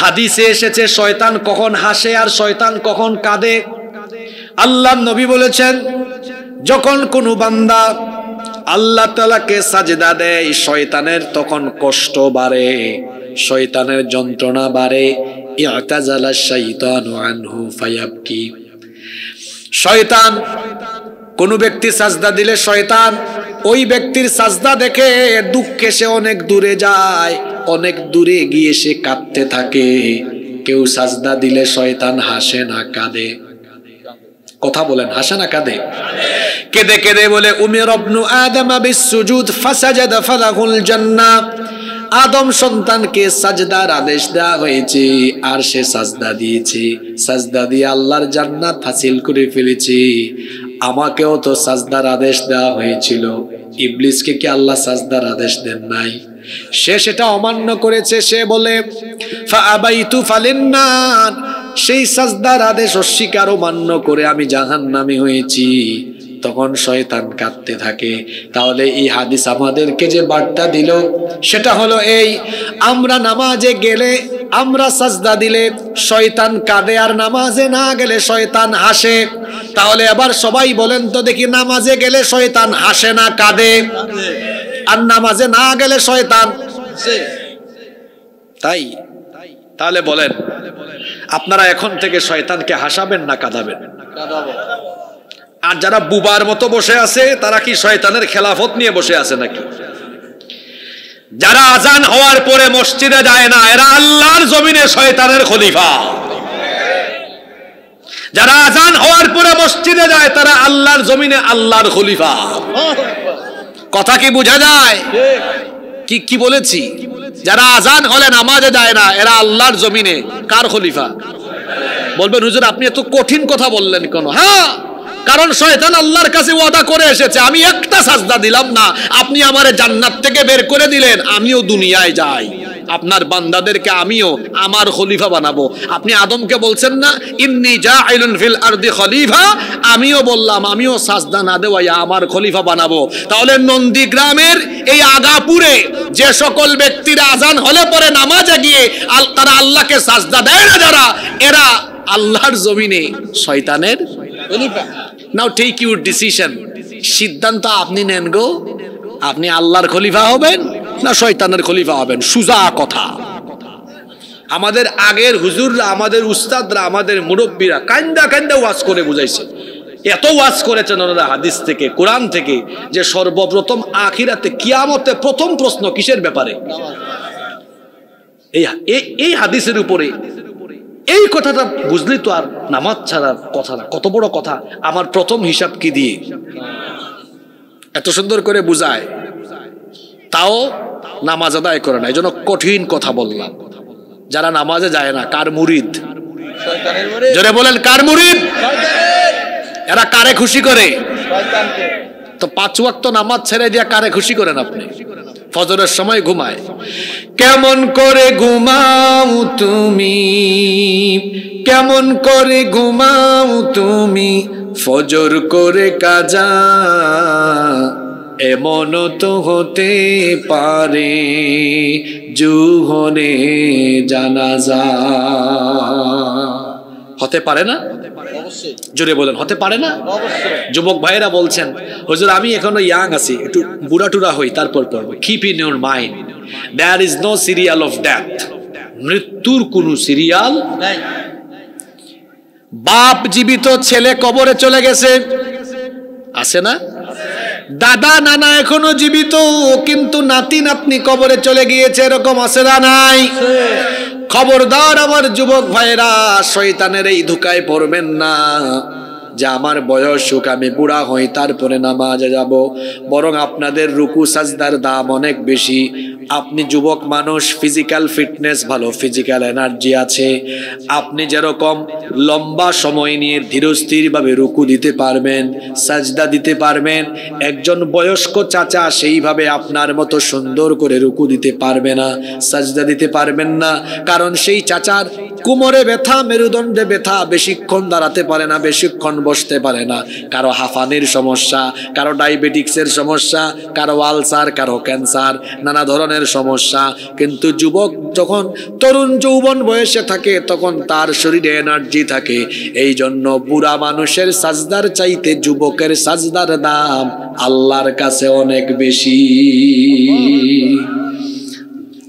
হাদিসে এসেছে শয়তান কখন হাসে আর শয়তান কখন কাঁদে। আল্লাহর নবী বলেছেন, যখন কোনো বান্দা আল্লাহ তাআলাকে সাজদা দেয় শয়তানের তখন কষ্ট বাড়ে, শয়তানের যন্ত্রণা বাড়ে। ইআতাজালা শাইতানু আনহু ফায়াবকি। শয়তান কোন ব্যক্তি সাজদা দিলে শয়তান ওই ব্যক্তির সাজদা দেখে দুঃখে সে অনেক দূরে যায়, অনেক দূরে গিয়ে সে কাঁদতে থাকে। কেউ সাজদা দিলে শয়তান হাসে না কাঁদে? কথা বলেন, হাসে না কাঁদে? কেঁদে কেঁদে বলে উমির ইবনু আদম বিসসুজুদ ফাসাজাদা ফালাহুল জান্নাহ। আদম সন্তানকে সাজদার আদেশ দেওয়া হয়েছে আর সে সাজদা দিয়েছে, সাজদা দিয়ে আল্লাহর জান্নাত হাসিল করে ফেলেছে। আমাকেও তো সাজদার আদেশ দেওয়া হয়েছিল, ইবলিসকে কি আল্লাহ সাজদার আদেশ দেন নাই? সে সেটা অমান্য করেছে। সে বলে ফাআবাইতু ফালিন্নার, সেই সাজদার আদেশ অস্বীকার ও মান্য করে আমি জাহান্নামী হয়েছি। তখন শয়তান কাঁদতে থাকে। তাহলে এই হাদিস আমাদেরকে যে বার্তা দিল সেটা হলো এই, আমরা নামাজে গেলে, আমরা সাজদা দিলে শয়তান কাঁদে আর নামাজে না গেলে শয়তান হাসে। তাহলে এবার সবাই বলেন তো দেখি, নামাজে গেলে শয়তান হাসে না কাঁদে? আর নামাজে না গেলে শয়তান তাই? তাহলে বলেন আপনারা এখন থেকে শয়তানকে হাসাবেন না কাঁদাবেন? আর যারা বুবার মতো বসে আছে তারা কি শয়তানের খেলাফত নিয়ে বসে আছে নাকি? যারা আজান হওয়ার পরে মসজিদে যায় না এরা আল্লাহর জমিনে শয়তানের খলিফা। যারা আজান হওয়ার পরে মসজিদে যায় তারা আল্লাহর জমিনে আল্লাহর খলিফা। কথা কি বোঝা যায়? কি কি বলেছি? যারা আজান হলে নামাজে যায় না এরা আল্লাহর জমিনে কার খলিফা? বলবেন হুজুর আপনি এত কঠিন কথা বললেন কেন? হ্যাঁ, কারণ শয়তান আল্লাহর কাছে ওয়াদা করে এসেছে, আমি একটা সাজদা দিলাম না, আপনি আমারে জান্নাত থেকে বের করে দিলেন, আমিও দুনিয়ায় যাই, আপনার বান্দাদেরকে আমিও আমার খলিফা বানাবো। আপনি আদমকে বলছেন না ইন্নী জাইলুন ফিল আরদি খলিফা, আমিও বললাম আমিও সাজদা না দেওয়া আমার খলিফা বানাবো। তাহলে নন্দীগ্রামের এই আগাপুরে যে সকল ব্যক্তিরা আজান হলে পরে নামাজে গিয়ে তারা আল্লাহকে সাজদা দেয় না, যারা এরা আল্লাহর জমিনে শয়তানের খলিফা। নাও টেক ইউর ডিসিশন, সিদ্ধান্ত আপনি নেন গো, আপনি আল্লাহর খলিফা হবেন না শয়তানের খলিফা হবেন? সুজা কথা। আমাদের আগের হুজুররা, আমাদের উস্তাদরা, আমাদের মুরব্বীরা কান্দা কান্দা ওয়াজ করে বুঝাইছে। এত ওয়াজ করেছেন ওনারা হাদিস থেকে, কোরআন থেকে, যে সর্বপ্রথম আখিরাতে কিয়ামতে প্রথম প্রশ্ন কিসের ব্যাপারে? এই হাদিসের উপরে। এই কথাটা বুঝলি তো আর নামাজ ছাড়ার কথা না। কত বড় কথা। আমার প্রথম হিসাব কি দিয়ে এত সুন্দর করে বুঝায়, তাও নামাজ আদায় করে না। এই জন্য কঠিন কথা বললাম। যারা নামাজে যায় না কার মুরিদ? জোরে বলেন কার মুরিদ? এরা কারে খুশি করে? তো 5 ওয়াক্ত নামাজ ছেড়ে দিয়া কারে খুশি করেন আপনি? ফজরের সময় ঘুমায়। কেমন করে ঘুমাও তুমি, কেমন করে ঘুমাও তুমি, ফজর করে কাজা, এমন তো হতে পারে জুহরে জানাজা। হতে পারে না? জোরে বলেন হতে পারে না? যুবক ভাইয়েরা বলছেন হুজুর আমি এখনো ইয়াং আছি, একটু বুড়া টুরা হই তারপর পড়বো। Keep in your mind there is no serial of death. মৃত্যুর কোন সিরিয়াল নাই। বাপ জীবিত, ছেলে কবরে চলে গেছে, আছে না? দাদা নানা এখনো জীবিত কিন্তু নাতি নাতনি কবরে চলে গিয়েছে, এরকম আছে না নাই? খবরদার আমার যুবক ভাইরা, শয়তানের এই ধোঁকায় পড়বেন না যে আমার বয়স হোক, আমি বুড়া হই তারপরে নামাজে যাব। বরং আপনাদের রুকু সাজদার দাম অনেক বেশি। আপনি যুবক মানুষ, ফিজিক্যাল ফিটনেস ভালো, ফিজিক্যাল এনার্জি আছে, আপনি যেরকম লম্বা সময় নিয়ে ধীরস্থিরভাবে রুকু দিতে পারবেন, সাজদা দিতে পারবেন, একজন বয়স্ক চাচা সেইভাবে আপনার মতো সুন্দর করে রুকু দিতে পারবে না, সাজদা দিতে পারবেন না। কারণ সেই চাচার কোমরে ব্যথা, মেরুদণ্ডে ব্যথা, বেশিক্ষণ দাঁড়াতে পারে না, বেশিক্ষণ বসতে পারে না, কারো হাঁফানির সমস্যা, কারো ডায়াবেটিক্সের সমস্যা, কারো আলসার, কারো ক্যান্সার, নানা ধরনের সমস্যা। কিন্তু যুবক যখন তরুণ যৌবন বয়সে থাকে তখন তার শরীরে এনার্জি থাকে। এই জন্য বুড়া মানুষের সাজদার চাইতে যুবকের সাজদার দাম আল্লাহর কাছে অনেক বেশি।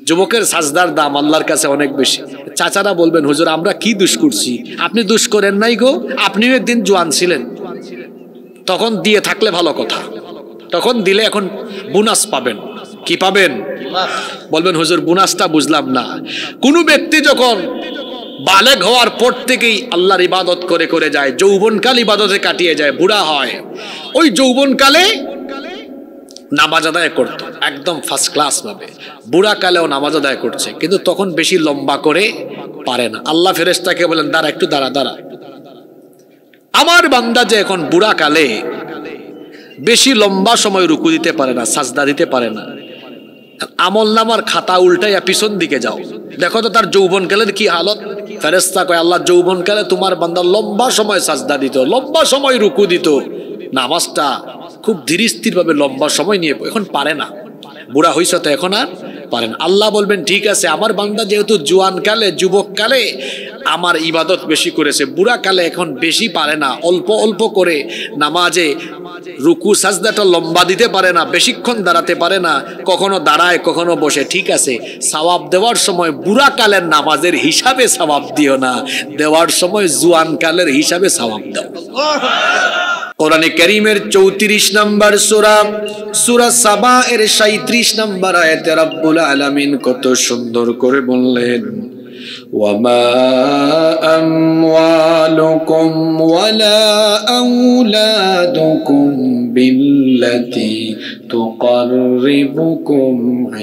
যুবকের সাজদার দাম আল্লাহর কাছে অনেক বেশি। চাচারা বলবেন, হুজুর আমরা কি দোষ করছি? আপনি দোষ করেন নাই গো, আপনিও একদিন জোয়ান ছিলেন, তখন দিয়ে থাকলে ভালো কথা, তখন দিলে এখন বোনাস পাবেন। কি পাবেন? বলবেন হুজুর বোনাসটা বুঝলাম না। কোন ব্যক্তি যখন বালেগ হওয়ার পর থেকেই আল্লাহর ইবাদত করে করে যায়, যৌবনকাল ইবাদতে কাটিয়ে যায়, বুড়া হয়, ওই যৌবনকালে নামাজ আদায় করতো একদম ফার্স্ট ক্লাস ভাবে, বুড়া কালেও নামাজ আদায় করছে, কিন্তু তখন বেশি লম্বা করে পারে না। আল্লাহ ফেরেশতাকে বলেন, দাঁড়া একটু দাঁড়া দাঁড়া, আমার বান্দা যে এখন বুড়া কালে বেশি লম্বা সময় রুকু দিতে পারে না, সাজদা দিতে পারে না, আমল নামার খাতা উল্টাইয়া পিছন দিকে যাও, দেখো তো তার যৌবনকালের কি হালত। ফেরেশতা কয়, আল্লাহ যৌবনকালে তোমার বান্দা লম্বা সময় সাজদা দিত, লম্বা সময় রুকু দিত, নামাজটা খুব ধীর স্থির ভাবে লম্বা সময় নিয়ে, এখন পারে না, বুড়া হইছে তো এখন আর পারেন। আল্লাহ বলবেন, ঠিক আছে, আমার বান্দা যেহেতু জোয়ান কালে, যুবক কালে আমার ইবাদত বেশি করেছে, বুড়া কালে এখন বেশি পারে না, অল্প অল্প করে নামাজে রুকু সাজদাটা লম্বা দিতে পারে না, বেশিক্ষণ দাঁড়াতে পারে না, কখনো দাঁড়ায় কখনো বসে, ঠিক আছে, সওয়াব দেওয়ার সময় বুড়া কালের নামাজের হিসাবে সওয়াব দিও না, দেওয়ার সময় জোয়ান কালের হিসাবে সওয়াব দাও। কোরআনে কারীমের 34 নম্বর সূরা, সূরা সাবা এর 37 নম্বর আয়াতে রব্বুল আলামিন কত সুন্দর করে বললেন, ওয়ামা আমওয়ালুকুম ওয়ালা আওলাদুকুম বিল্লাতি তুকাররিবুকুম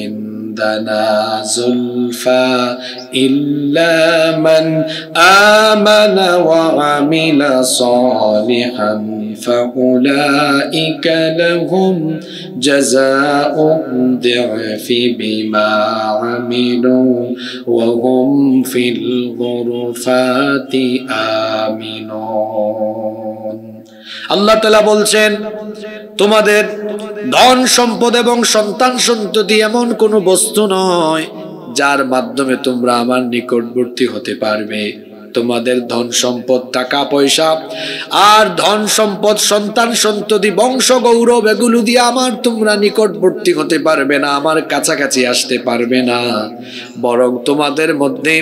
ইনদানা যুলফা ইল্লা মান আমানা ওয়া আমিলা সালিহান فأولئك لهم جزاء الضعف بما عملوا وهم في الغرفات آمنون। আল্লাহ তাআলা বলছেন, তোমাদের ধন সম্পদ এবং সন্তান সন্ততি এমন কোন বস্তু নয় যার মাধ্যমে তোমরা আমার নিকটবর্তী হতে পারবে। তোমাদের ধন সম্পদ, টাকা পয়সা আর ধন সম্পদ, সন্তান সন্ততি, বংশ গৌরব, এগুলো দিয়ে আমার তোমরা নিকটবর্তী হতে পারবে না, আমার কাছাকাছি আসতে পারবে না। বরং তোমাদের মধ্যে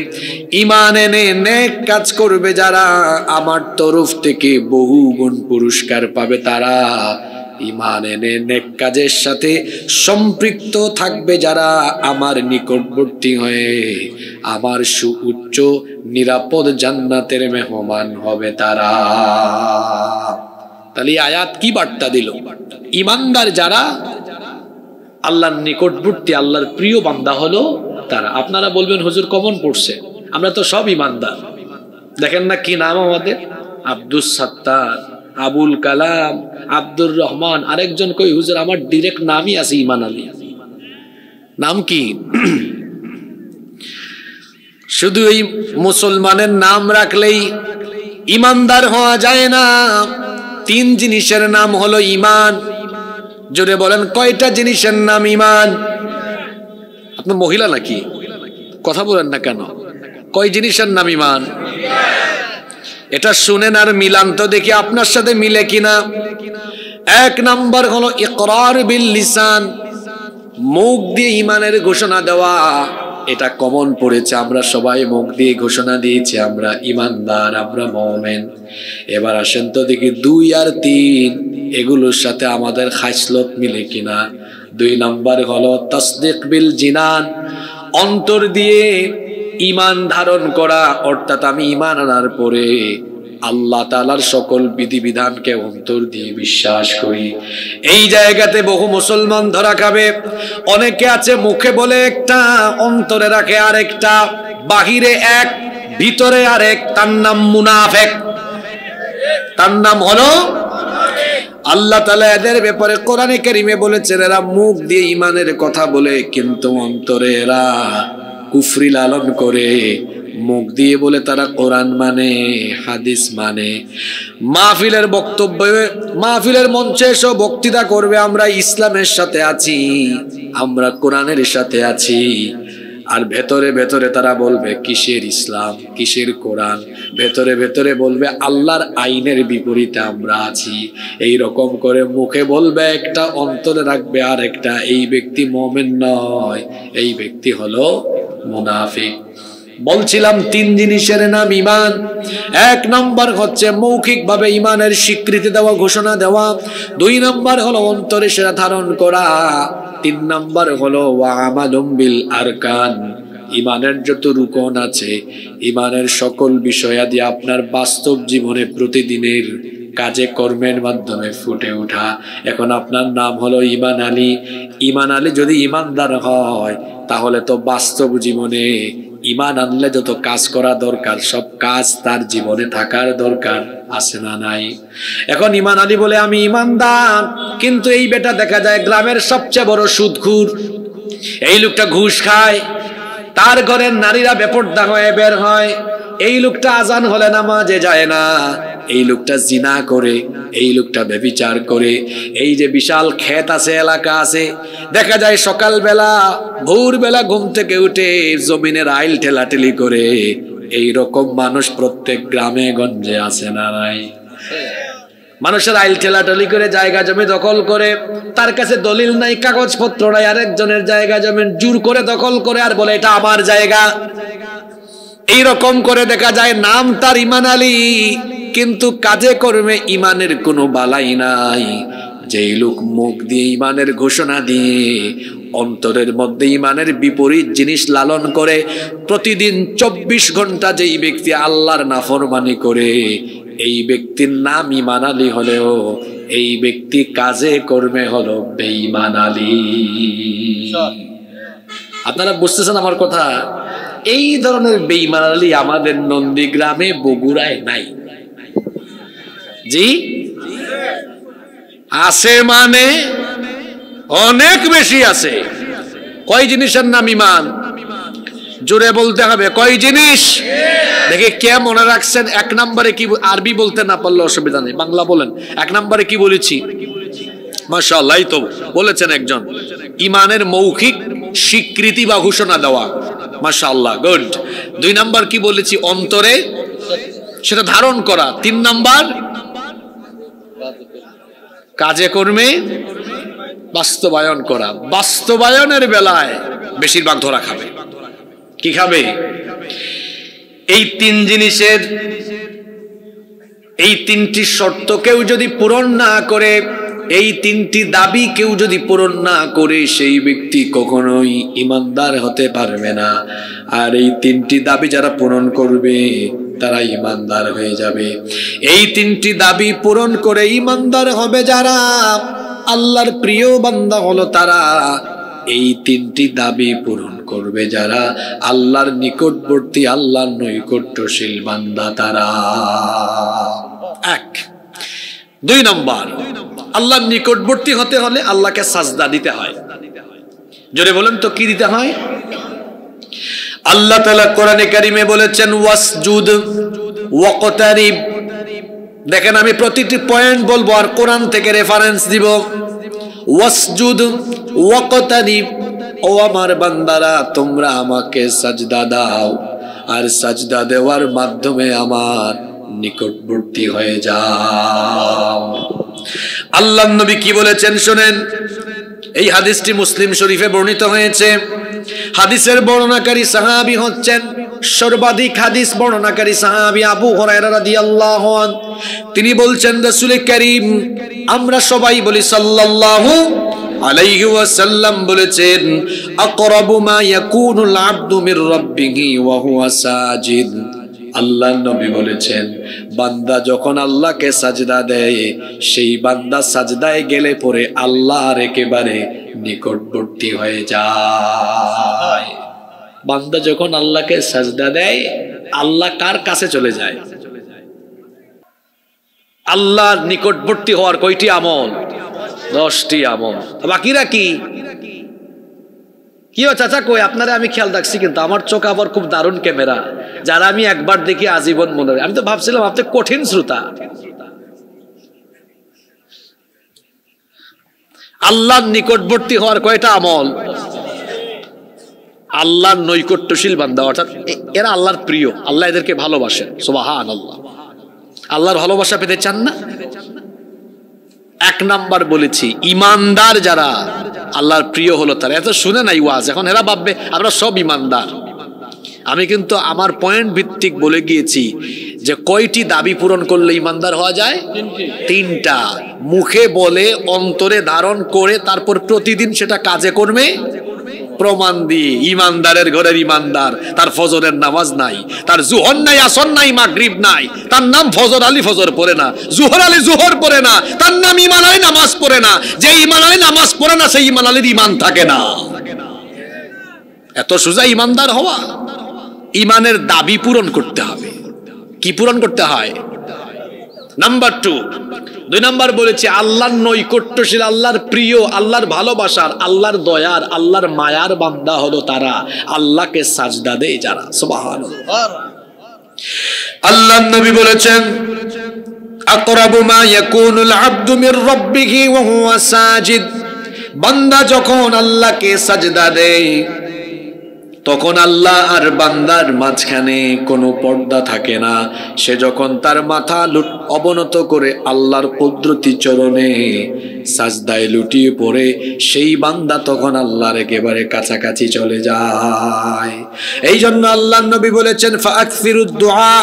ঈমান এনে নেক কাজ করবে যারা, আমার তরফ থেকে বহু গুণ পুরস্কার পাবে তারা। ঈমান এনে নেক কাজের সাথে সম্পৃক্ত থাকবে যারা, আমার নিকটবর্তী হয়ে আমার সুউচ্চ নিরাপদ জান্নাতের মেহমান হবে তারা। তাহলে আয়াত কি বার্তা দিল? ঈমানদার যারা, আল্লাহর নিকটবর্তী, আল্লাহর প্রিয় বান্দা হলো তারা। আপনারা বলবেন হুজুর কমন পড়ছে, আমরা তো সব ঈমানদার। দেখেন না কি নাম আমাদের, আব্দুস সাত্তার, আবুল কালাম, আব্দুর রহমান, আরেকজন কই হুজুর আমার ডিরেক্ট নামই আছে ঈমান আলী। নাম কি? শুধু এই মুসলমানের নাম রাখলেই ঈমানদার হওয়া যায় না। 3 জিনিসের নাম হলো ঈমান। জোরে বলেন, কয়টা জিনিসের নাম ঈমান? আপনি মহিলা নাকি? কথা বলেন না কেন? কয় জিনিসের নাম ঈমান? এটা শুনেন আর মিলান তো দেখি আপনার সাথে মিলে কিনা। 1 নাম্বার হলো ইকরার বিল লিসান, মুখ দিয়ে ঈমানের ঘোষণা দেওয়া। এটা কমন পড়েছে, আমরা সবাই মুখ দিয়ে ঘোষণা দিয়েছি আমরা ঈমানদার, আমরা মুমিন। এবার আসেন তো দেখি 2 আর 3 এগুলোর সাথে আমাদের খাসলত মিলে কিনা। 2 নাম্বার হলো তাসদিক বিল জিনান, অন্তর দিয়ে ঈমান ধারণ করা, অর্থাৎ আমি ঈমান আনার পরে আল্লাহ তাআলার সকল বিধিবিধানকে অন্তর দিয়ে বিশ্বাস করি। এই জায়গাতে বহু মুসলমান ধরা খাবে। অনেকে আছে মুখে বলে একটা, অন্তরে রাখে আরেকটা, বাহিরে এক ভিতরে আরেক, তার নাম মুনাফিক, তার নাম হলো। আল্লাহ তাআলা এদের ব্যাপারে কোরআনে কারীমে বলেছেন, এরা মুখ দিয়ে ঈমানের কথা বলে কিন্তু অন্তরে এরা কুফরি লালন করে, মুখ দিয়ে বলে তারা কোরআন মানে, হাদিস মানে। মাহফিলের বক্তব্যে, মাহফিলের মঞ্চে এসে বক্তৃতা করবে আমরা ইসলামের সাথে আছি, আমরা কোরআনের সাথে আছি, আর ভেতরে ভেতরে তারা বলবে কিসের ইসলাম, কিসের কোরআন, ভেতরে ভেতরে বলবে আল্লাহর আইনের বিপরীতে আমরা আছি। এই রকম করে মুখে বলবে একটা, অন্তরে রাখবে আর একটা। এই ব্যক্তি মুমিন নয়, এই ব্যক্তি হলো মুনাফিক। বলছিলাম 3 জিনিসের নাম ঈমান। 1 নম্বর হচ্ছে মৌখিক ভাবে ঈমানের স্বীকৃতি দেওয়া, ঘোষণা দেওয়া। 2 নম্বর হলো অন্তরে সেটা ধারণ করা। 3 নম্বর হলো ওয়া আমালুম বিল আরকান। ঈমানের যত রুকন আছে, ঈমানের সকল বিষয়াদি আপনার বাস্তব জীবনে প্রতিদিনের কাজে কর্মের মাধ্যমে ফুটে ওঠা। এখন আপনার নাম হলো ঈমান আলী। ঈমান আলী যদি ঈমানদার হয় তাহলে তো বাস্তব জীবনে ঈমান আনলে যত কাজ করা দরকার সব কাজ তার জীবনে থাকার দরকার আছে না নাই? এখন ঈমান আলী বলে আমি ঈমানদার, কিন্তু এই বেটা দেখা যায় গ্রামের সবচেয়ে বড় সুদখোর, এই লোকটা ঘুষ খায়, তার ঘরের নারীরা বেপরদা হয়ে বের হয়, এই লোকটা আজান হলে নামাজে যায় না, এই লোকটা জিনা করে, এই লোকটা ব্যভিচার করে। এই যে বিশাল ক্ষেত আছে, এলাকা আছে, দেখা যায় সকালবেলা ভোরবেলা ঘুম থেকে উঠে জমিনের আইল ঠেলাঠেলি করে। এই রকম মানুষ প্রত্যেক গ্রামে গঞ্জে আছে না নাই? মানুষের আইল ঠেলাঠেলি করে জায়গা জমি দখল করে, তার কাছে দলিল নাই, কাগজপত্র নাই, আরেকজনের জায়গা জমি জোর করে দখল করে আর বলে এটা আমার জায়গা। এইরকম করে দেখা যায় নাম তার ঈমান আলী, কিন্তু কাজে কর্মে ঈমানের কোনো বালাই নাই। যেই লোক মুখ দিয়ে ঈমানের ঘোষণা দিয়ে অন্তরের মধ্যে ঈমানের বিপরীত জিনিস লালন করে, প্রতিদিন 24 ঘন্টা যেই ব্যক্তি আল্লাহর নাফরমানি করে, এই ব্যক্তির নাম ঈমান আলী হলেও এই ব্যক্তি কাজে কর্মে হলো বেঈমান আলী। আপনারা বুঝতেছেন আমার কথা? এই ধরনের বেঈমান আলী আমাদের নন্দীগ্রামে, বগুড়ায় নাই। জি আছে, মানে অনেক বেশি আছে। কয় জিনিসের নাম ঈমান? জোরে বলতে হবে, কয় জিনিস? দেখে কে মনে রাখছেন? 1 নম্বরে কি, আরবি বলতে না পারলে অসুবিধা নেই, বাংলা বলেন। 1 নম্বরে কি বলেছি? মাশাআল্লাহ, তো বলেছেন একজন, ঈমানের মৌখিক স্বীকৃতি বা ঘোষণা দেওয়া। মাশাআল্লাহ, গুড। 2 নম্বর কি বলেছি? অন্তরে সেটা ধারণ করা। 3 নম্বর কাজে কর্মে বাস্তবায়ন করা। বাস্তবায়নের বেলায় বেশিরভাগ ধরা খাবে। কি খাবে? এই 3 জিনিসের, এই 3টি শর্ত কেউ যদি পূরণ না করে, এই 3টি দাবি কেউ যদি পূরণ না করে, সেই ব্যক্তি কখনোই ঈমানদার হতে পারবে না। আর এই 3টি দাবি যারা পূরণ করবে তারা ঈমানদার হয়ে যাবে। এই 3টি দাবি পূরণ করে ঈমানদার হবে যারা, আল্লাহর প্রিয় বান্দা হলো তারা। এই 3টি দাবি পূরণ করবে যারা, আল্লাহর নিকটবর্তী, আল্লাহর নৈকট্যশীল বান্দা তারা। 1। 2 নম্বর, আল্লাহর নিকটবর্তী হতে হলে আল্লাহকে সাজদা দিতে হয়। জোরে বলেন তো কি দিতে হয়? আল্লাহ তাআলা কোরআনে কারিমে বলেছেন ওয়াসজুদ ওয়াকতারিব। দেখেন আমি প্রতিটি পয়েন্ট বলবো আর কোরআন থেকে রেফারেন্স দিব। ওয়াসজুদ ওয়াকতারিব, ও আমার বান্দারা তোমরা আমাকে সাজদা দাও, আর সাজদা দেওয়ার মাধ্যমে আমার নিকটবর্তী হয়ে যাও। আল্লাহর নবী কি বলেছেন শুনেন। এই হাদিসটি মুসলিম শরীফে বর্ণিত হয়েছে। হাদিসের বর্ণনাকারী সাহাবী হচ্ছেন, সর্বাধিক হাদিস বর্ণনাকারী সাহাবী আবু হুরায়রা রাদিয়াল্লাহু আনহু। তিনি বলছেন রাসূল করিম, আমরা সবাই বলি সাল্লাল্লাহু আলাইহি ওয়াসাল্লাম বলেছেন, আকরাবু মা ইয়াকুনুল আবদু মির রাব্বিহি ওয়া হুয়া সাজিদ। আল্লাহ নবী বলেছেন, বান্দা যখন আল্লাহকে সাজদা দেয়, সেই বান্দা সাজদায় গেলে পরে আল্লাহর একেবারে নিকটবর্তী হয়ে যায়। বান্দা যখন আল্লাহকে সাজদা দেয়, আল্লাহ কার কাছে চলে যায়? আল্লাহর নিকটবর্তী হওয়ার কয়টি আমল? 10টি আমল। বাকিরা কি? কি চাচা কই আপনারা আমি খেয়াল রাখছি, কিন্তু আমার চোখ আবার খুব দারুণ ক্যামেরা, যারা আমি একবার দেখি আজীবন মনে হয়। আমি তো ভাবছিলাম আপনি কঠিন শ্রোতা। আল্লাহর নিকটবর্তী হওয়ার কয়টা আমল? আল্লাহর নৈকট্যশীল বান্দা, অর্থাৎ এরা আল্লাহর প্রিয়, আল্লাহ এদেরকে ভালোবাসেন। সুবহানাল্লাহ। আল্লাহর ভালোবাসা পেতে চান না? এক নাম্বার বলেছি ইমানদার যারা, আল্লাহর প্রিয় হলো তারা। এত শুনে নাই ওয়াজ, এখন এরা ভাববে আমরা সব ইমানদার। আমি কিন্তু আমার পয়েন্ট ভিত্তিক বলে গিয়েছি যে কয়টি দাবি পূরণ করলে ইমানদার হওয়া যায়? তিনটা। মুখে বলে, অন্তরে ধারণ করে, তারপর প্রতিদিন সেটা কাজে করবে প্রমাণ দিয়ে। ইমানদারের ঘরের ইমানদার, তার ফজরের নামাজ নাই, তার জোহর নাই, আসর নাই, মাগরিব নাই, তার নাম ফজর আলী ফজর পড়ে না, জোহর আলী জোহর পড়ে না, তার নাম ইমান আলী নামাজ পড়ে না। যে ইমান আলী নামাজ পড়ে না সেই ইমান আলীর ইমান থাকে না। এত সোজা ইমানদার হওয়া? ইমানের দাবি পূরণ করতে হবে। কি পূরণ করতে হয়? নাম্বার 2, 2 নাম্বার বলেছি আল্লাহর নৈকট্যশীল, আল্লাহর প্রিয়, আল্লাহর ভালোবাসার, আল্লাহর দয়ার, আল্লাহর মায়ার বান্দা হলো তারা, আল্লাহকে সাজদা দেয় যারা। সুবহানাল্লাহ। আল্লাহর নবী বলেছেন আকরাবু মা ইয়াকুনুল আবদু মির রাব্বিহি ওয়া হুয়া সাজিদ। বান্দা যখন আল্লাহকে সাজদা দেয় তখন আল্লাহ আর বান্দার মাঝখানে কোনো পর্দা থাকে না। সে যখন তার মাথা অবনত করে আল্লাহর কুদরতি চরণে সাজদায় লুটিয়ে পড়ে, সেই বান্দা তখন আল্লাহর একেবারে কাছাকাছি চলে যায়। এই জন্য আল্লাহর নবী বলেছেন ফাআকসিরুদ দুআ,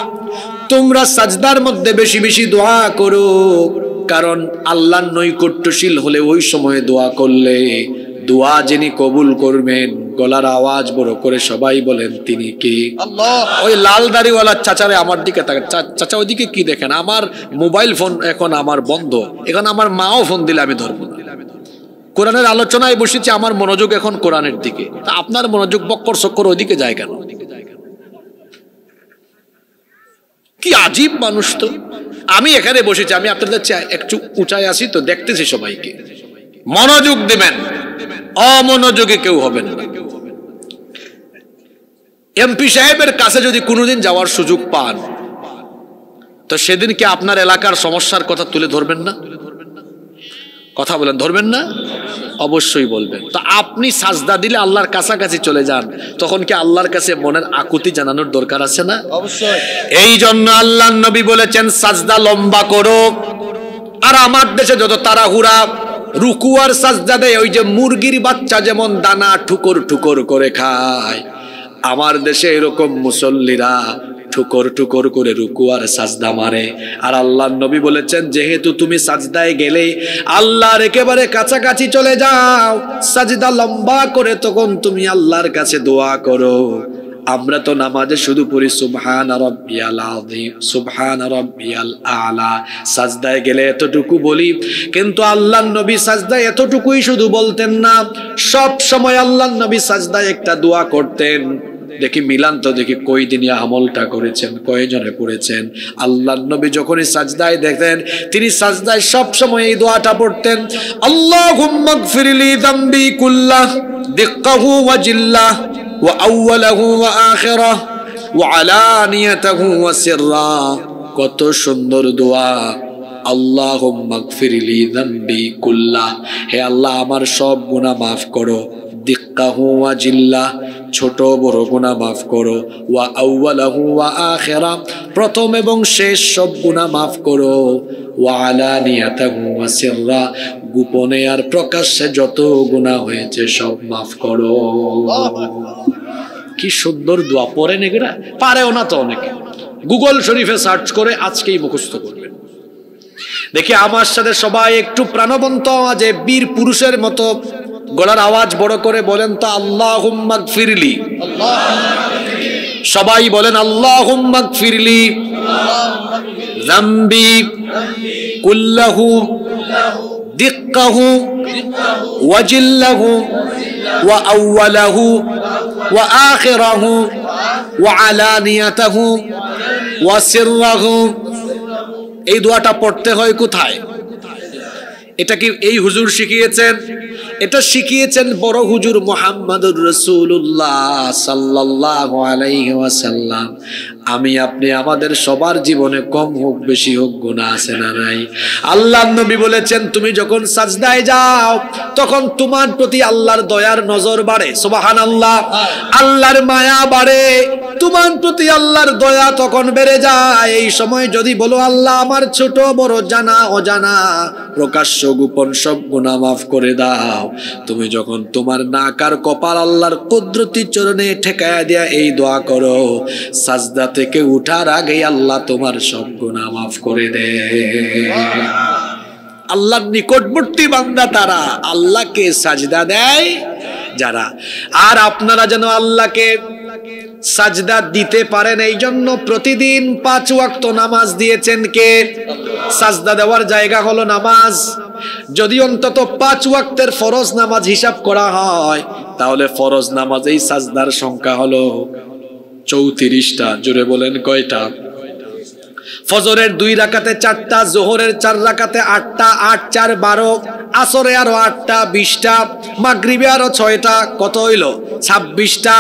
তোমরা সাজদার মধ্যে বেশি বেশি দোয়া করো, কারণ আল্লাহর নৈকট্যশীল হলে ওই সময়ে দোয়া করলে দোয়া যিনি কবুল করবেন, গলার আওয়াজ বড় করে সবাই বলেন তিনি কে? আল্লাহ। ওই লাল দাড়িওয়ালা চাচারে আমার দিকে তাকান, চাচা ওইদিকে কি দেখেন? আমার মোবাইল ফোন এখন আমার বন্ধ, এখন আমার মাও ফোন দিলে আমি ধরবো না। কোরআনের আলোচনায় বসেছি, আমার মনোযোগ এখন কোরআনের দিকে, তা আপনার মনোযোগ বক্কর চক্কর ওইদিকে যায় কেন? কি আজীব মানুষ তো। আমি এখানে বসেছি, আমি আপনাদের একটু উঁচায় আসি তো, দেখতেছি সবাইকে। মনোযোগ দিবেন, অমনোযোগে কেউ হবেন না। এমপি সাহেবের কাছে যদি কোনোদিন যাওয়ার সুযোগ পান তো সেদিনকে আপনার এলাকার সমস্যার কথা তুলে ধরবেন না? কথা বলেন, ধরবেন না? অবশ্যই বলবেন। তো আপনি সাজদা দিলে আল্লাহর কাছাকাছি চলে যান, তখন কি আল্লাহর কাছে মনের আকুতি জানানোর দরকার আছে না? অবশ্যই। এই জন্য আল্লাহর নবী বলেছেন সাজদা লম্বা করো। আর আমার দেশে যত তাড়াহুড়া, রুকু আর সাজদা দেয় ওই যে মুরগির বাচ্চা যেমন দানা ঠুকর ঠুকর করে খায়, আমার দেশে এরকম মুসল্লিরা ঠুকর ঠুকর করে রুকু আর সাজদা মারে। আর আল্লাহর নবী বলেছেন যেহেতু তুমি সাজদায় গেলে আল্লাহর একেবারে কাছাকাছি চলে যাও, সাজদা লম্বা করে তখন তুমি আল্লাহর কাছে দোয়া করো। আমরা তো নামাজে শুধু পড়ি সুবহানা রাব্বিয়াল আযীম, সুবহানা রাব্বিয়াল আ'লা, সাজদায় গেলে এতটুকু বলি, কিন্তু আল্লাহর নবী সাজদায় এতটুকুই শুধু বলতেন না, সব সময় আল্লাহর নবী সাজদায় একটা দোয়া করতেন। দেখি মিলান তো, দেখি কই দিনই আমলটা করেছেন, কয়জনে পড়েছেন। আল্লাহর নবী যখনই সাজদায় দেখতেন, তিনি সাজদায় সব সময় এই দোয়াটা পড়তেন, আল্লাহুম্মা গফিরলি যামবি কুল্লাহ দিক্কাহু ওয়া জিল্লাহ ওয়া আউওয়ালাহু ওয়া আখিরাহ ওয়া আলানিয়াতাহু ওয়া সিররা। কত সুন্দর দোয়া। আল্লাহুম্মা গফিরলি যামবি কুল্লাহ, হে আল্লাহ আমার সব গুনাহ মাফ করো, দিক্কাহু ওয়া জিল্লাহ, ছোট বড় গুনাহ মাফ করো, ওয়া আউওয়ালাহু ওয়া আখিরা, প্রথম এবং শেষ সব গুনাহ মাফ করো, ওয়া আলানিয়াতাহু ওয়া সিররা, গোপনে আর প্রকাশ্যে যত গুনাহ হয়েছে সব মাফ করো। কি সুন্দর দোয়া। পড়েন এগুলা? পারেও না তো অনেকে, গুগল শরীফে সার্চ করে আজকেই মুখস্থ করবেন। দেখি আমার সাথে সবাই একটু প্রাণবন্ত আওয়াজে বীর পুরুষের মতো গলার আওয়াজ বড় করে বলেন তো, আল্লাহুম্মা গফিরলি। সবাই বলেন আল্লাহুম্মা গফিরলি যামবি কুল্লাহু দিক্কাহু ওয়া জিল্লাহু ওয়া আউওয়ালাহু ওয়া আখিরাহু ওয়া আলানিয়াতাহু ওয়া সিররাহু। এই দোয়াটা পড়তে হয় কোথায়? এটা কি এই হুজুর শিখিয়েছেন? এটা শিখিয়েছেন বড় হুজুর মুহাম্মদুর রাসূলুল্লাহ সাল্লাল্লাহু আলাইহি ওয়াসাল্লাম। আমি আপনি আমাদের সবার জীবনে কম হোক বেশি হোক গুনাহ আছে না নাই? আল্লাহর নবী বলেছেন তুমি যখন সাজদায় যাও তখন তোমার প্রতি আল্লাহর দয়ার নজর বাড়ে। সুবহানাল্লাহ। আল্লাহর মায়া বাড়ে, তোমার প্রতি আল্লাহর দয়া তখন বেড়ে যায়। এই সময় যদি বলো আল্লাহ আমার ছোট বড় জানা অজানা প্রকাশ্য গোপন সব গুনাহ মাফ করে দাও, তুমি যখন তোমার নাক আর কপাল আল্লাহর কুদরতি চরণে ঠেকায়া দিয়া এই দোয়া করো, সাজদা থেকে উঠার আগেই আল্লাহ তোমার সব গুনাহ মাফ করে দেয়। আল্লাহর নিকটবর্তী বান্দা তারা, আল্লাহকে সাজদা দেয় যারা। আর আপনারা যেন আল্লাহকে সাজদা দিতে পারেন এই জন্য প্রতিদিন 5 ওয়াক্ত নামাজ দিয়েছেন কে? সাজদা দেওয়ার জায়গা হলো নামাজ। যদি অন্তত 5 ওয়াক্তের ফরজ নামাজ হিসাব করা হয় তাহলে ফরজ নামাজেই সাজদার সংখ্যা হলো 34টা। জোরে বলেন কয়টা? ফজরের 2 রাকাতে 4টা, যোহরের 4 রাকাতে 8টা, 8 4 12, আসরে আরো 8টা 20টা, মাগরিবে আরো 6টা, কত হইল? 26টা।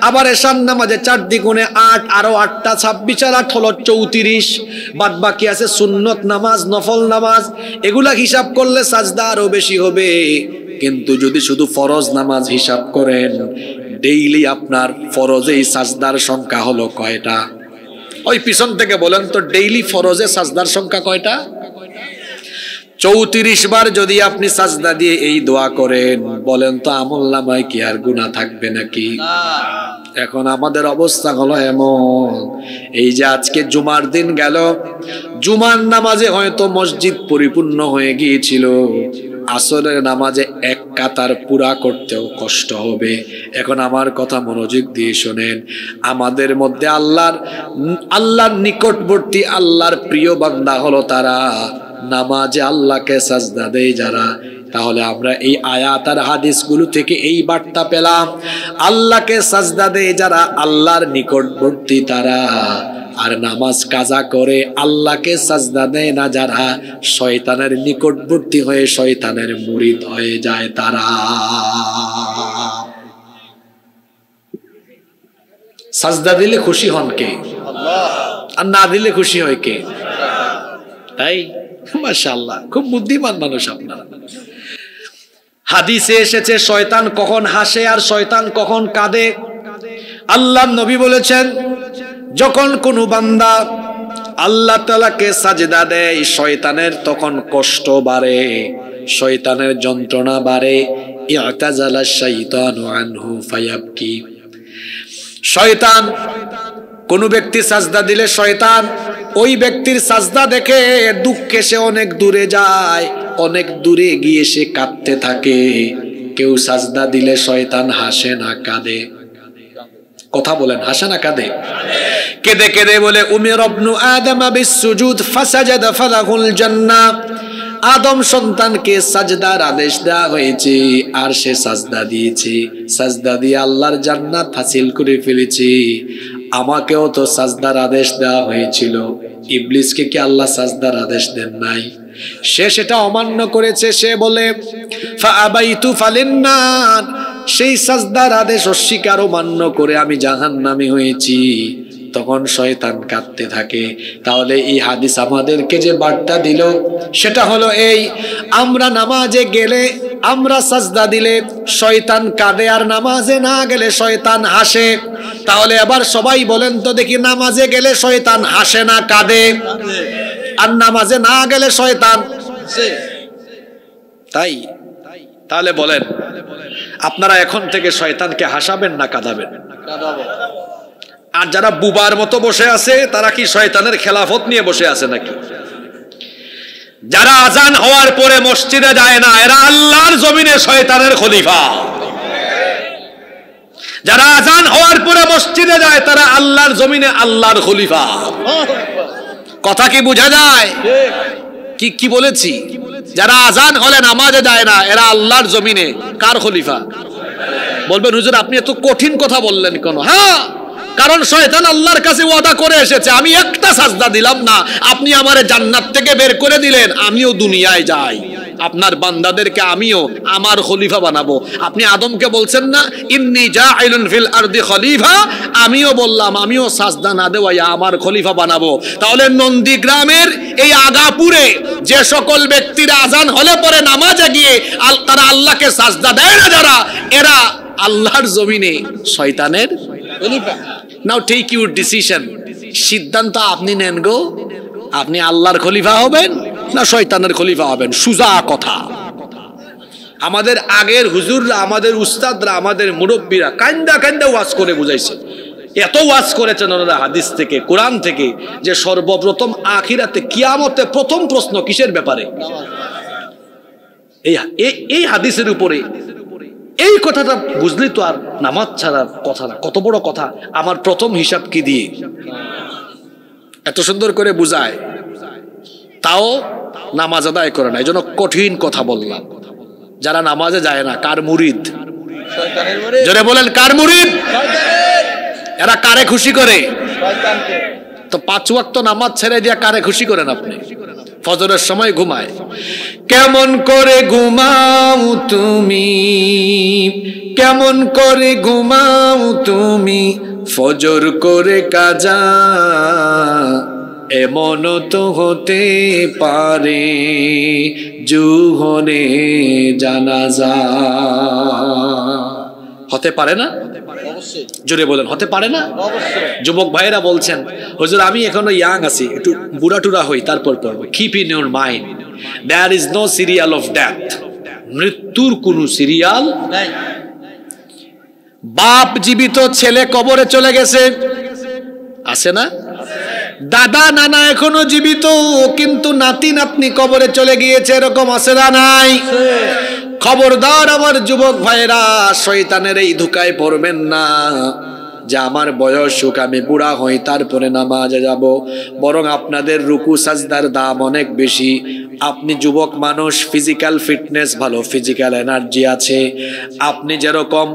আবার এশার নামাজে 4 দ্বিগুণে 8, আরো 8টা, 26 আর 8 হলো 34। বাদ বাকি আছে সুন্নত নামাজ, নফল নামাজ, এগুলা হিসাব করলে সাজদা আরো বেশি হবে। কিন্তু যদি শুধু ফরজ নামাজ হিসাব করেন, ডেইলি আপনার ফরজেই সাজদার সংখ্যা হলো কয়টা? ওই পিছন থেকে বলেন তো, ডেইলি ফরজে সাজদার সংখ্যা কয়টা? 34 বার যদি আপনি সাজদা দিয়ে এই দোয়া করেন, বলেন তো আমলনামায় কি আর গুনাহ থাকবে নাকি? এখন আমাদের অবস্থা হলো এমন, এই যে আজকে জুমার দিন গেল, জুমার নামাজে হয়তো মসজিদ পরিপূর্ণ হয়ে গিয়েছিল, আসরের নামাজে এক কাতার পুরা করতেও কষ্ট হবে। এখন আমার কথা মনোযোগ দিয়ে শোনেন, আমাদের মধ্যে আল্লাহর নিকটবর্তী আল্লাহর প্রিয় বান্দা হলো তারা, নামাজে আল্লাহকে সাজদা দেয় যারা। তাহলে আমরা এই আয়াত আর হাদিসগুলো থেকে এই বার্তা পেলাম, আল্লাহকে সাজদা দেয় যারা আল্লাহর নিকটবর্তী তারা, আর নামাজ কাজা করে আল্লাহকে সাজদা দেয় না যারা, শয়তানের নিকটবর্তী হয়ে শয়তানের মুরিদ হয়ে যায় তারা। সাজদা দিলে খুশি হন কে? আল্লাহ। আর না দিলে খুশি হয় কে? তাই মাশাআল্লাহ, খুব বুদ্ধিমান মানুষ আপনারা। হাদিসে এসেছে শয়তান কখন হাসে আর শয়তান কখন কাঁদে। আল্লাহর নবী বলেছেন, যখন কোনো বান্দা আল্লাহ তাআলাকে সাজদা দেয় শয়তানের তখন কষ্ট বাড়ে, শয়তানের যন্ত্রণা বাড়ে। ইআতাজালা শাইতানু আনহু ফায়াবকি। শয়তান, কোন ব্যক্তি সাজদা দিলে শয়তান ওই ব্যক্তির সাজদা দেখে দুঃখে সে অনেক দূরে যায়, অনেক দূরে গিয়ে সে কাঁদতে থাকে। কেউ সাজদা দিলে শয়তান হাসে না কাঁদে? কথা বলেন, হাসে না কাঁদে? কেঁদে কেঁদে বলে উমির ইবনু আদম বিসসুজুদ ফাসাজাদা ফালাহুল জান্নাহ। আদম সন্তানকে সাজদার আদেশ দেওয়া হয়েছে আর সে সাজদা দিয়েছে, সাজদা দিয়ে আল্লাহর জান্নাত হাসিল করে ফেলেছে। আমাকেও তো সাজদার আদেশ দেওয়া হয়েছিল, ইবলিসকে কি আল্লাহ সাজদার আদেশ দেন নাই? সে সেটা অমান্য করেছে। সে বলে ফাআবাইতু ফালিন্নার, সেই সাজদার আদেশ অস্বীকার অমান্য করে আমি জাহান্নামী হয়েছি। তখন শয়তান কাঁদতে থাকে। তাহলে এই হাদিস আমাদেরকে যে বার্তা দিল সেটা হলো এই, আমরা নামাজে গেলে, আমরা সাজদা দিলে শয়তান কাঁদে আর নামাজে না গেলে শয়তান হাসে। তাহলে আবার সবাই বলেন তো দেখি, নামাজে গেলে শয়তান হাসে না কাঁদে, আর নামাজে না গেলে শয়তান হাসে? তাই? তাহলে বলেন, আপনারা এখন থেকে শয়তানকে হাসাবেন না কাঁদাবেন? আর যারা বুবার মতো বসে আছে তারা কি শয়তানের খেলাফত নিয়ে বসে আছে নাকি? যারা আজান হওয়ার পরে মসজিদে যায় না, এরা আল্লাহর জমিনে শয়তানের খলিফা। যারা আজান হওয়ার পরে মসজিদে যায় তারা আল্লাহর জমিনে আল্লাহর খলিফা। কথা কি বোঝা যায়? কি বলেছি? যারা আজান হলে নামাজে যায় না এরা আল্লাহর জমিনে কার খলিফা? বলবেন হুজুর আপনি এত কঠিন কথা বললেন কেন? হ্যাঁ, কারণ শয়তান আল্লাহর কাছে ওয়াদা করে এসেছে, আমি একটা সাজদা দিলাম না, আপনি আমারে জান্নাত থেকে বের করে দিলেন, আমিও দুনিয়ায় যাই। আপনার বান্দাদেরকে আমিও আমার খলিফা বানাবো। আপনি আদমকে বলছেন না ইন্নী জাইলুন ফিল আরদি খলিফা, আমিও বললাম আমিও সাজদা না দেওয়াইয়া আমার খলিফা বানাবো। তাহলে নন্দীগ্রামের এই আগাপুরে যে সকল ব্যক্তিরা আজান হলে পরে নামাজে গিয়ে তারা আল্লাহকে সাজদা দেয় না, যারা এরা আল্লাহর জমিনে শয়তানের খলিফা। নাও টেক ইউর ডিসিশন, সিদ্ধান্ত আপনি নেন গো, আপনি আল্লাহর খলিফা হবেন না শয়তানের খলিফা হবেন। সুজা কথা। আমাদের আগের হুজুররা, আমাদের উস্তাদরা, আমাদের মুরব্বীরা কান্দা কান্দা ওয়াজ করে বুঝাইছে। এত ওয়াজ করেছেন ওনারা হাদিস থেকে, কোরআন থেকে, যে সর্বপ্রথম আখিরাতে কিয়ামতে প্রথম প্রশ্ন কিসের ব্যাপারে? এই হাদিসের উপরে। এই কথাটা বুঝলি তো আর নামাজ ছাড়ার কথা না। কত বড় কথা। আমার প্রথম হিসাব কি দিয়ে এত সুন্দর করে বুঝায়, তাও নামাজ আদায় করে না। এই জন্য কঠিন কথা বললাম। যারা নামাজে যায় না, কার মুরিদ? জোরে বলেন, কার মুরিদ? এরা কারে খুশি করে? তো 5 ওয়াক্ত নামাজ ছেড়ে দিয়া কারে খুশি করেন আপনি? ফজরের সময় ঘুমায়। কেমন করে ঘুমাও তুমি, কেমন করে ঘুমাও তুমি, ফজর করে কাজা, এমন তো হতে পারে জুহরে জানাজা। হতে পারে না? জোরে বলেন, হতে পারে না? যুবক ভাইরা বলছেন হুজুর আমি এখনো ইয়াং আছি, একটু বুড়া টুরা হই তারপর পড়বো। Keep in your mind, there is no serial of death. মৃত্যুর কোন সিরিয়াল নাই। বাপ জীবিত, ছেলে কবরে চলে গেছে, আছে না? দাদা নানা এখনো জীবিত, কিন্তু নাতি নাতনি কবরে চলে গিয়েছে, এরকম আছে না নাই? খবরদার আমার যুবক ভাইরা, শয়তানের এই ধোঁকায় পড়বেন না যে আমার বয়স হোক, আমি বুড়া হই তারপরে নামাজে যাব। বরং আপনাদের রুকু সাজদার দাম অনেক বেশি। আপনি যুবক মানুষ, ফিজিক্যাল ফিটনেস ভালো, ফিজিক্যাল এনার্জি আছে, আপনি যেরকম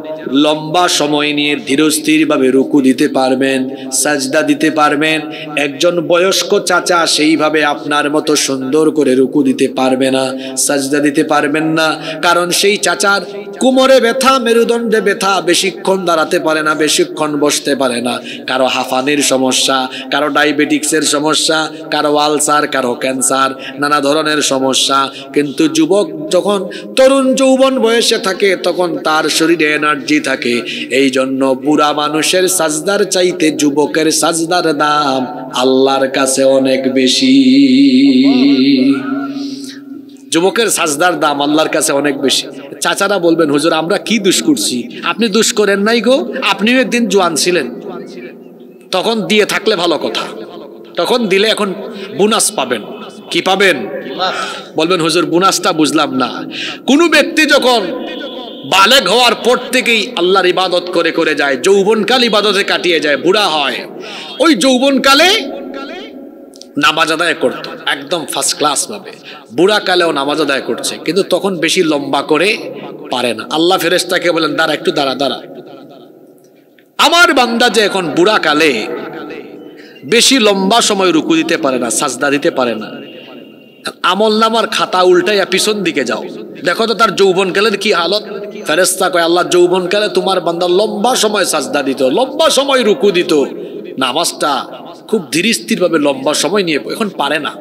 লম্বা সময় নিয়ে ধীরস্থিরভাবে রুকু দিতে পারবেন, সাজদা দিতে পারবেন, একজন বয়স্ক চাচা সেইভাবে আপনার মতো সুন্দর করে রুকু দিতে পারবে না, সাজদা দিতে পারবেন না। কারণ সেই চাচার কোমরে ব্যথা, মেরুদণ্ডে ব্যথা, বেশিক্ষণ দাঁড়াতে পারে না, বেশিক্ষণ বসতে পারে না। কারো হাঁফানির সমস্যা, কারো ডায়াবেটিক্সের সমস্যা, কারো আলসার, কারো ক্যান্সার, নানা ধরনের সমস্যা। কিন্তু যুবক যখন তরুণ যৌবন বয়সে থাকে তখন তার শরীরে এনার্জি থাকে। এই জন্য বুড়া মানুষের সাজদার চাইতে যুবকের সাজদার দাম আল্লাহর কাছে অনেক বেশি। যুবকের সাজদার দাম আল্লাহর কাছে অনেক বেশি। চাচারা বলবেন হুজুর আমরা কি দোষ করছি? আপনি দোষ করেন নাই গো, আপনিও একদিন জোয়ান ছিলেন, তখন দিয়ে থাকলে ভালো কথা, তখন দিলে এখন বোনাস পাবেন। কি পাবেন? বলবেন হুজুর বোনাসটা বুঝলাম না। কোন ব্যক্তি যখন বালেগ হওয়ার পর থেকেই আল্লাহর ইবাদত করে করে যায়, যৌবনকাল ইবাদতে কাটিয়ে যায়, বুড়া হয়, ওই যৌবনকালে নামাজ আদায় করতো একদম ফার্স্ট ক্লাস ভাবে, বুড়া কালেও নামাজ আদায় করছে, কিন্তু তখন বেশি লম্বা করে পারে না। আল্লাহ ফেরেশতাকে বলেন দাঁড়া, একটু দাঁড়া দাঁড়া, আমার বান্দা যে এখন বুড়া কালে বেশি লম্বা সময় রুকু দিতে পারে না, সাজদা দিতে পারে না, আমল নামার খাতা উল্টাইয়া পিছন দিকে যাও, দেখো তো তার যৌবনকালের কি হালত। ফেরেশতা কয় আল্লাহ যৌবনকালে তোমার বান্দা লম্বা সময় সাজদা দিত, লম্বা সময় রুকু দিত, নামাজটা খুব ধীর স্থির ভাবে লম্বা সময় নিয়ে, এখন পারে না,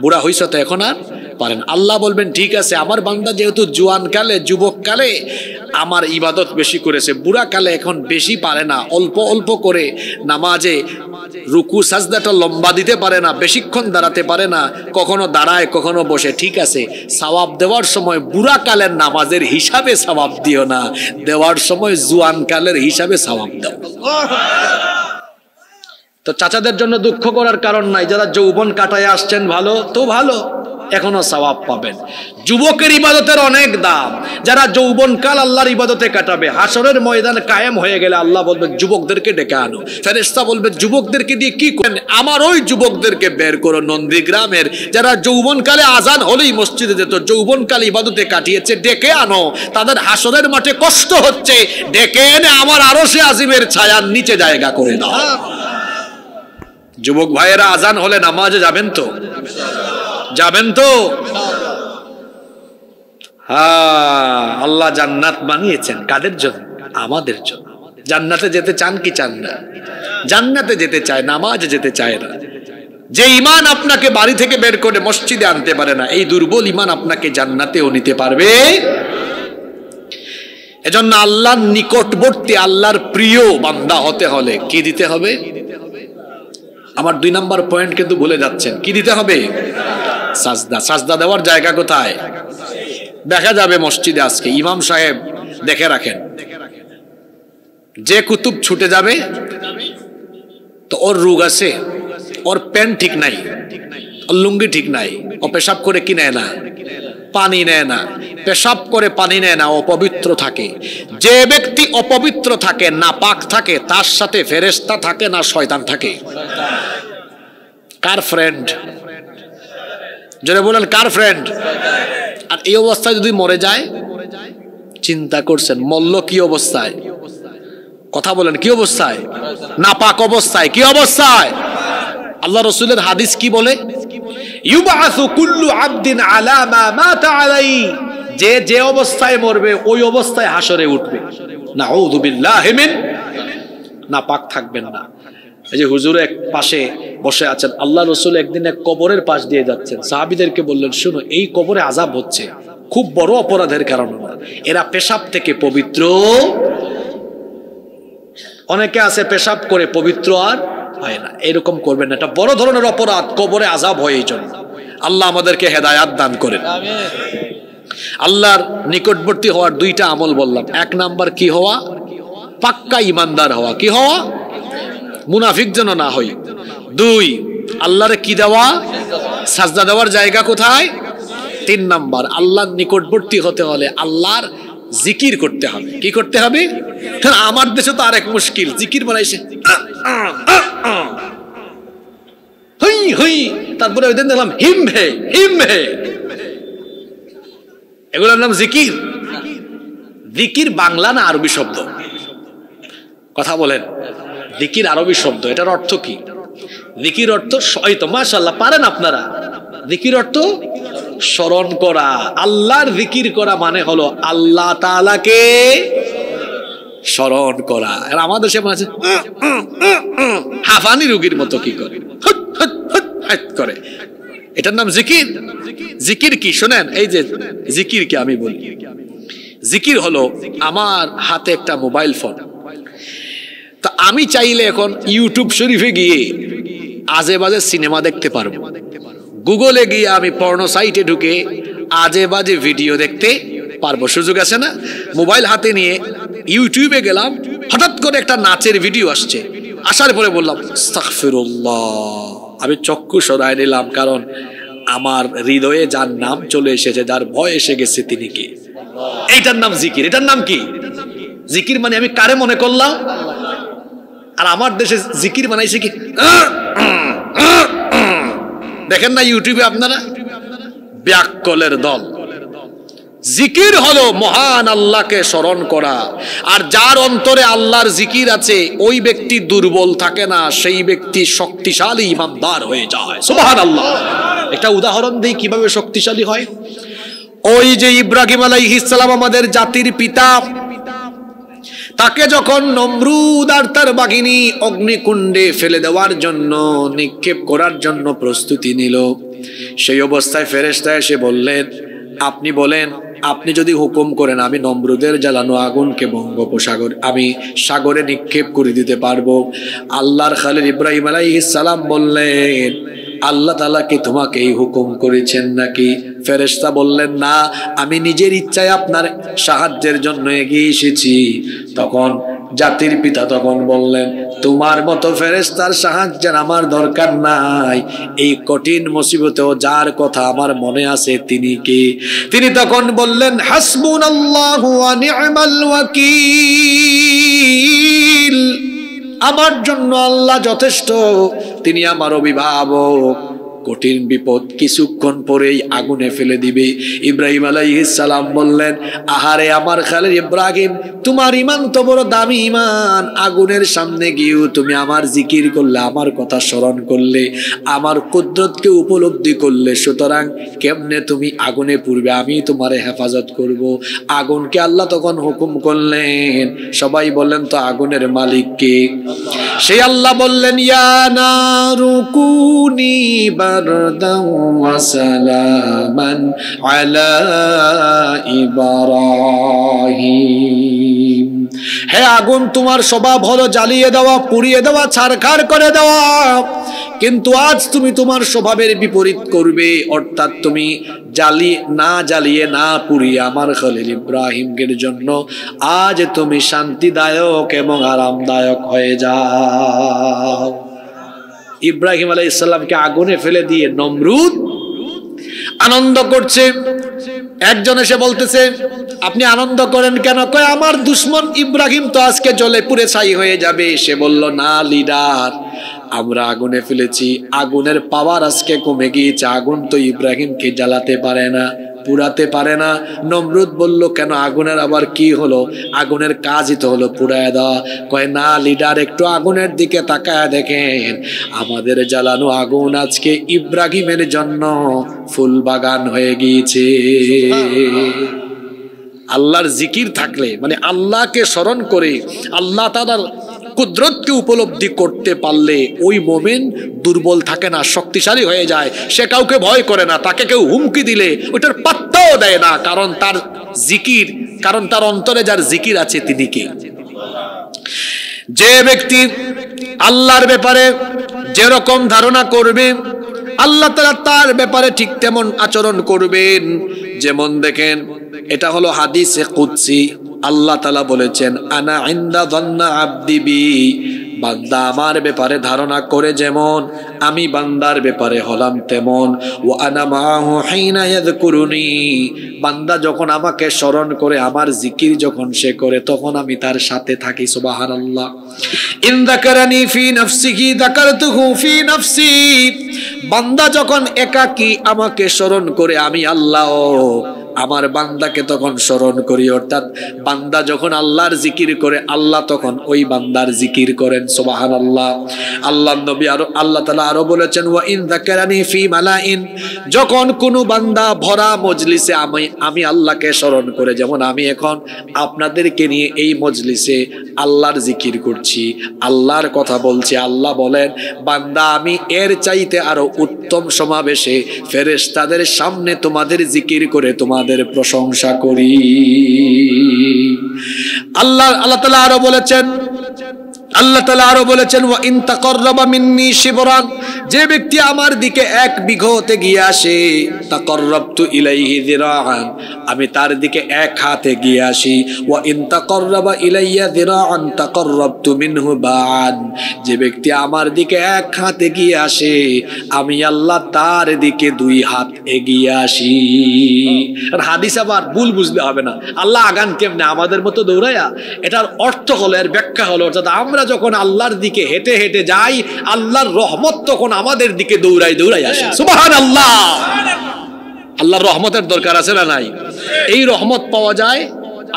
বুড়া হইছে তো এখন আর পারেন। আল্লাহ বলবেন ঠিক আছে, আমার বান্দা যেহেতু জোয়ান কালে, যুবক কালে আমার ইবাদত বেশি করেছে, বুড়া কালে এখন বেশি পারে না, অল্প অল্প করে নামাজে রুকু সাজদাটা লম্বা দিতে পারে না, বেশিক্ষণ দাঁড়াতে পারে না, কখনো দাঁড়ায় কখনো বসে, ঠিক আছে সওয়াব দেওয়ার সময় বুড়া কালের নামাজের হিসাবে সওয়াব দিও না, দেওয়ার সময় জোয়ান কালের হিসাবে সওয়াব দাও। তো চাচাদের জন্য দুঃখ করার কারণ নাই, যারা যৌবন কাটায় আসছেন ভালো তো ভালো, এখনো সওয়াব পাবেন। যুবকের ইবাদতের অনেক দাম। যারা যৌবনকাল আল্লাহর ইবাদতে কাটাবে, হাসরের ময়দান কায়েম হয়ে গেলে আল্লাহ বলবে যুবকদেরকে ডেকে আনো। ফেরেশতা বলবে যুবকদেরকে দিয়ে কি করেন? আমার ওই যুবকদেরকে বের করো নন্দীগ্রামের, যারা যৌবনকালে আজান হলেই মসজিদে যেত, যৌবনকাল ইবাদতে কাটিয়েছে, ডেকে আনো। তাদের হাসরের মাঠে কষ্ট হচ্ছে, ডেকে এনে আমার আরশে আজিমের ছায়ার নিচে জায়গা করে দাও। যুবক ভাইয়েরা আজান হলে নামাজে যাবেন তো? যাবেন তো? হ্যাঁ, আল্লাহ জান্নাত বানিয়েছেন কাদের জন্য? আমাদের জন্য। জান্নাতে যেতে চান কি চান না? জান্নাতে যেতে চায়, নামাজ যেতে চায় না। যে ঈমান আপনাকে বাড়ি থেকে বের করে মসজিদে আনতে পারে না, এই দুর্বল ঈমান আপনাকে জান্নাতেও নিতে পারবে। এজন্য আল্লাহর নিকটবর্তী, আল্লাহর প্রিয় বান্দা হতে হলে কি দিতে হবে? আমার 2 নম্বর পয়েন্ট কিন্তু ভুলে যাচ্ছেন। কি দিতে হবে? সাজদা। সাজদা দেওয়ার জায়গা কোথায়? দেখা যাবে মসজিদে আজকে ইমাম সাহেব, দেখে রাখেন, যে কুতুব ছুটে যাবে তো ওর রোগ আছে, ওর প্যান্ট ঠিক নাই, ওর লুঙ্গি ঠিক নাই, ও পেশাব করে কি নেয় না? পানি নেয় না। পেশাব করে পানি নেয় না, অপবিত্র থাকে। যে ব্যক্তি অপবিত্র থাকে, নাপাক থাকে, তার সাথে ফেরেশতা থাকে না শয়তান থাকে? কার ফ্রেন্ড? জোরে বলেন, কার ফ্রেন্ড? আর এই অবস্থায় যদি মরে যায়, চিন্তা করছেন মল্ল কি অবস্থায়? কথা বলেন, কি অবস্থায়? নাপাক অবস্থায়। কি অবস্থায়? আল্লাহ রাসূলের হাদিস কি বলে? ইউবাসু কুল্লু আবদিন আলা মা মাতা আলাইহি, যে যে অবস্থায় মরবে ওই অবস্থায় হাসরে উঠবে। নাউযু বিল্লাহি মিন, নাপাক থাকবেন না। এই যে হুজুর এক পাশে বসে আছেন, আল্লাহ রাসূল একদিন এক কবরের পাশ দিয়ে যাচ্ছেন, সাহাবীদেরকে বললেন, শুনো, এই কবরে আযাব হচ্ছে, খুব বড় অপরাধের কারণে না, এরা পেশাব থেকে পবিত্র। অনেকে আছে পেশাব করে পবিত্র আর হয় না, এরকম করবেন না, এটা বড় ধরনের অপরাধ, কবরে আযাব হয়। এই জন্য আল্লাহ আমাদেরকে হেদায়াত দান করেন। আল্লাহর নিকটবর্তী হওয়ার 2টা আমল বললাম। 1 নাম্বার কি হওয়া? পাক্কা ইমানদার হওয়া। কি হওয়া? মুনাফিক যেন না হই। 2, আল্লাহরে কি দেওয়া? সাজদা দেওয়ার জায়গা কোথায়? 3 নাম্বার, আল্লাহর নিকটবর্তী হতে হলে আল্লাহর জিকির করতে হবে। কি করতে হবে? আমার দেশে তো আরেক মুশকিল, জিকির বানাইছে, হই হই, তারপরে ওই দিন দেখলাম হিম হে হিম হে, এগুলোর নাম জিকির। জিকির বাংলা না আরবি শব্দ? কথা বলেন, জিকির আরবি শব্দ। এটার অর্থ কি? জিকির অর্থ, এই তো মাশাআল্লাহ পারেন আপনারা। জিকির অর্থ স্মরণ করা। আল্লাহর জিকির করা মানে হলো আল্লাহ তাআলাকে স্মরণ করা। আর আমাদের সে আছে হাফানি রোগীর মতো কি করে, করে, এটার নাম জিকির। জিকির কি শোনেন, এই যে জিকির কি আমি বলি, জিকির হলো আমার হাতে একটা মোবাইল ফোন, তা আমি চাইলে এখন ইউটিউব শরীফে গিয়ে আজে বাজে সিনেমা দেখতে পারবো, গুগলে গিয়ে আমি পর্নো সাইটে ঢুকে আজে বাজে ভিডিও দেখতে পারবো। সুযোগ আছে না? মোবাইল হাতে নিয়ে ইউটিউবে গেলাম, হঠাৎ করে একটা নাচের ভিডিও আসছে, আসার পরে বললাম আস্তাগফিরুল্লাহ, আমি চক্ষু সরায় নিলাম, কারণ আমার হৃদয়ে যার নাম চলে এসেছে, যার ভয় এসে গেছে, তিনি কে? এইটার নাম জিকির। এটার নাম কি? জিকির মানে আমি কারে মনে করলাম। আর আমার দেশে জিকির বানাইছে কি, দেখেন না ইউটিউবে আপনারা, ব্যাককলের দল। জিকির হলো মহান আল্লাহকে স্মরণ করা। আর যার অন্তরে আল্লাহর জিকির আছে, ওই ব্যক্তি দুর্বল থাকে না, সেই ব্যক্তি শক্তিশালী ইমানদার হয়ে যায়। সুবহানাল্লাহ। একটা উদাহরণ দিই কিভাবে শক্তিশালী হয়। ওই যে ইব্রাহিম আলাইহিস সালাম আমাদের জাতির পিতা, তাকে যখন নমরুদ আর তার বাহিনী অগ্নিকুণ্ডে ফেলে দেওয়ার জন্য, নিক্ষেপ করার জন্য প্রস্তুতি নিল, সেই অবস্থায় ফেরেশতা এসে বললেন, আপনি বলেন, আপনি যদি হুকুম করেন আমি নমরুদের জ্বালানো আগুনকে বঙ্গোপসাগর, আমি সাগরে নিক্ষেপ করে দিতে পারবো। আল্লাহর খালিল ইব্রাহিম আলাইহিস সালাম বললেন, আল্লাহ তাআলা কি তোমাকে এই হুকুম করেছেন নাকি? ফেরেশতা বললেন, না, আমি নিজের ইচ্ছায় আপনার সাহায্যের জন্য এগিয়ে এসেছি। তখন জাতির পিতা তখন বললেন, তোমার মতো ফেরেশতার সাহায্যের আমার দরকার নাই, এই কঠিন মুসিবতেও যার কথা আমার মনে আছে তিনি কে? তিনি তখন বললেন, হাসবুনাল্লাহু ওয়া নি'মাল ওয়াকিল, আমার জন্য আল্লাহ যথেষ্ট, তিনি আমার অভিভাবক, কঠিন বিপদ, কিছুক্ষণ পরেই আগুনে ফেলে দিবে। ইব্রাহিম আলাইহিস সালাম বললেন, আহারে আমার খালিল ইব্রাহিম, তোমার ঈমান তো বড় দামি ঈমান, আগুনের সামনে গিয়েও তুমি আমার জিকির করলে, আমার কথা স্মরণ করলে, আমার কুদরতকে উপলব্ধি করলে, সুতরাং কেমনে তুমি আগুনে পুড়বে? আমি তোমারে হেফাজত করব। আগুনকে আল্লাহ তখন হুকুম করলেন। সবাই বললেন তো আগুনের মালিক কে? সেই আল্লাহ বললেন, ইয়া নারু কুনি বারদান ওয়া সালামান আলা ইব্রাহিম। হে আগুন, তোমার স্বভাব হলো জ্বালিয়ে দেওয়া, পুড়িয়ে দেওয়া, ছারখার করে দেওয়া, কিন্তু আজ তুমি তোমার স্বভাবের বিপরীত করবে, অর্থাৎ তুমি জ্বালিয়ে না পুড়িয়ে আমার খলিল ইব্রাহিমের জন্য আজ তুমি শান্তিদায়ক এবং আরামদায়ক হয়ে যাও। ইব্রাহিম আলাইহিস সালামকে আগুনে ফেলে দিয়ে নমরুদ আনন্দ করছে। একজন এসে বলতেছে, আপনি আনন্দ করেন কেন? কয়, আমার দুশ্মন ইব্রাহিম তো আজকে জ্বলে পুড়ে ছাই হয়ে যাবে। সে বলল, না লিডার, আমরা আগুনে ফেলেছি, আগুনের পাওয়ার আজকে কমে গিয়েছে, আগুন তো ইব্রাহিমকে জ্বালাতে পারে না, পুড়াতে পারে না। নমরুদ বলল, কেন, আগুনের আবার কি হলো? আগুনের কাজই তো হলো পুড়ায় দেওয়া। কয়, না লিডার, একটু আগুনের দিকে তাকায় দেখেন, আমাদের জ্বালানো আগুন আজকে ইব্রাহিমের জন্য ফুল বাগান হয়ে গিয়েছে। আল্লাহর জিকির থাকলে, মানে আল্লাহকে স্মরণ করে আল্লাহ তাআলার কুদরতকে উপলব্ধি করতে পারলে ওই মোমেন দুর্বল থাকে না, শক্তিশালী হয়ে যায়। সে কাউকে ভয় করে না, তাকে কেউ হুমকি দিলে ওটার পাত্তাও দেয় না, কারণ তার জিকির, কারণ তার অন্তরে যার জিকির আছে তিনি কে? যে ব্যক্তি আল্লাহর ব্যাপারে যেরকম ধারণা করবে, আল্লাহ তাআলা তার ব্যাপারে ঠিক তেমন আচরণ করবেন। যেমন দেখেন, এটা হলো হাদিসে কুদসি। আল্লাহ তাআলা বলেছেন, আনা ইনদা যান্না আবদি বি, বান্দা আমার ব্যাপারে ধারণা করে যেমন, আমি বান্দার ব্যাপারে হলাম তেমন। ওয়া আনা মাহু হিনা ইয়াযকুরুনি, বান্দা যখন আমাকে স্মরণ করে, আমার জিকির যখন সে করে, তখন আমি তার সাথে থাকি। সুবহানাল্লাহ। ইন যাকারানি ফি নাফসিহি যাকারতুহু ফি নাফসি, বান্দা যখন একাকী আমাকে স্মরণ করে, আমি আল্লাহ আমার বান্দাকে তখন স্মরণ করি। অর্থাৎ বান্দা যখন আল্লাহর জিকির করে, আল্লাহ তখন ওই বান্দার জিকির করেন। সুবহানাল্লাহ। আল্লাহর নবী আল্লাহ তাআলা আরো বলেছেন, ওয়া ইন যাকারানি ফি মালাইন, যখন কোনো বান্দা ভরা মজলিসে আমি আল্লাহকে স্মরণ করে, যেমন আমি এখন আপনাদেরকে নিয়ে এই মজলিসে আল্লাহর জিকির করছি, আল্লাহর কথা বলছি, আল্লাহ বলেন, বান্দা আমি এর চাইতে আরো উত্তম সমাবেশে ফেরেশতাদের সামনে তোমাদের জিকির করে তোমাদের প্রশংসা করি। আল্লাহ তাআলা আরো বলেছেন, ওয়া ইন তাকাররাবা মিন্নি শিবরান, যে ব্যক্তি আমার দিকে এক বিঘতে গিয়ে আসে, তাকাররাবতু ইলাইহি যিরাআন, আমি তার দিকে এক হাতে গিয়ে আসি। ওয়া ইন তাকাররাবা ইলাইয়া যিরাআন তাকাররাবতু মিনহু বা'আন, যে ব্যক্তি আমার দিকে এক হাতে গিয়ে আসে, আমি আল্লাহ তার দিকে দুই হাত এগিয়ে আসি। আর হাদিস আবার ভুল বুঝলে হবে না। আল্লাহ আগান কেমনে আমাদের মতো দৌড়ায়া? এটার অর্থ হলো, এর ব্যাখ্যা হলো, অর্থাৎ আমরা যখন আল্লাহর দিকে হেঁটে হেঁটে যাই, আল্লাহর রহমত তখন আমাদের দিকে দৌড়াই আসে। সুবহানাল্লাহ। আল্লাহর রহমতের দরকার আছে না নাই? এই রহমত পাওয়া যায়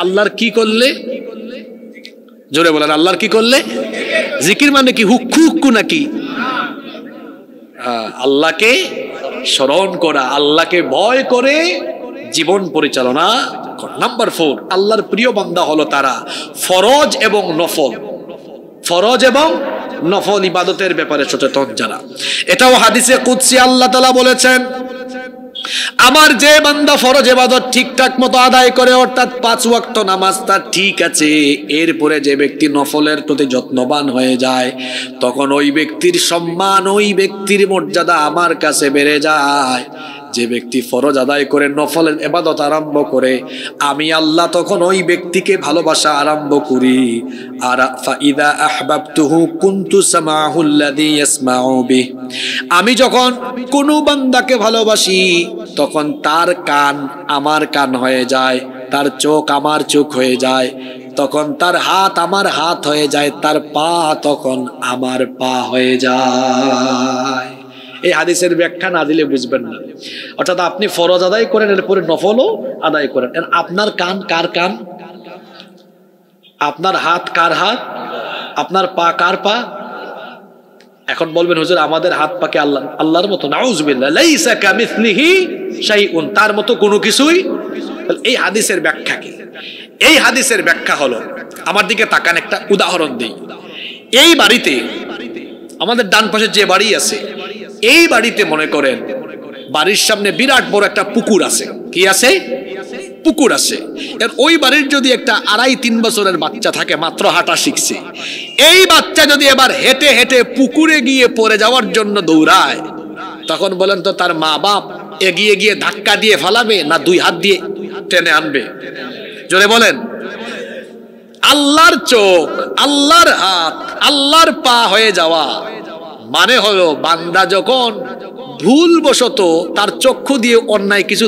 আল্লাহর কি করলে? জোরে বলেন, আল্লাহর কি করলে? জিকির মানে কি হুক্কু নাকি? আল্লাহকে স্মরণ করা, আল্লাহকে ভয় করে জীবন পরিচালনা করা। নাম্বার 4, আল্লাহর প্রিয় বান্দা হলো তারা ফরজ এবং নফল ইবাদতের ব্যাপারে সচেতন যারা। এটাও হাদিসে কুদসি আল্লাহ তাআলা বলেছেন, আমার যে বান্দা ফরজ ইবাদত ঠিকঠাক মতো আদায় করে, অর্থাৎ 5 ওয়াক্ত নামাজ তার ঠিক আছে, এরপরে যে ব্যক্তি নফলের প্রতি যত্নবান হয়ে যায়, তখন ওই ব্যক্তির সম্মান, ওই ব্যক্তির মর্যাদা আমার কাছে বেড়ে যায়। যে ব্যক্তি ফরজ আদায় করে নফলের ইবাদত আরম্ভ করে, আমি আল্লাহ তখন ওই ব্যক্তিকে ভালোবাসা আরম্ভ করি। আর ফাইদা আহবাবতুহু কুনতু সামাহুল্লাযী ইয়াসমাউ বিহি, আমি যখন কোনো বান্দাকে ভালোবাসি, তখন তার কান আমার কান হয়ে যায়, তার চোখ আমার চোখ হয়ে যায়, তখন তার হাত আমার হাত হয়ে যায়, তার পা তখন আমার পা হয়ে যায়। এই হাদিসের ব্যাখ্যা না দিলে বুঝবেন না। অর্থাৎ আপনি ফরজ আদায় করেন, এরপরে নফলও আদায় করেন। আপনার কান কার কান? আপনার হাত কার হাত? আপনার পা কার পা? এখন বলবেন হুজুর আমাদের হাত পাকে আল্লাহর মতো, নাউযুবিল্লাহ, লাইসা কামিসলিহি শাইউন, তার মতো কোনো কিছুই। এই হাদিসের ব্যাখ্যা কি? এই হাদিসের ব্যাখ্যা হলো, আমার দিকে তাকান, একটা উদাহরণ দিই। এই বাড়িতে, আমাদের ডান পাশে যে বাড়ি আছে, এই বাড়িতে মনে করেন বাড়ির সামনে বিরাট বড় একটা পুকুর আছে। কি আছে? পুকুর আছে। এর ওই বাড়ির যদি একটা 2.5-3 বছরের বাচ্চা থাকে, মাত্র হাঁটা শিখছে, এই বাচ্চা যদি এবার হেঁটে হেঁটে পুকুরে গিয়ে পড়ে যাওয়ার জন্য দৌড়ায়, তখন বলেন তো তার মা বাপ এগিয়ে গিয়ে ধাক্কা দিয়ে ফালাবে না 2 হাত দিয়ে টেনে আনবে? জোরে বলেন। আল্লাহর চোখ, আল্লাহর হাত, আল্লাহর পা হয়ে যাওয়া মানে হলো বান্দা যখন ভুলবশত তার চক্ষু দিয়ে অন্যায় কিছু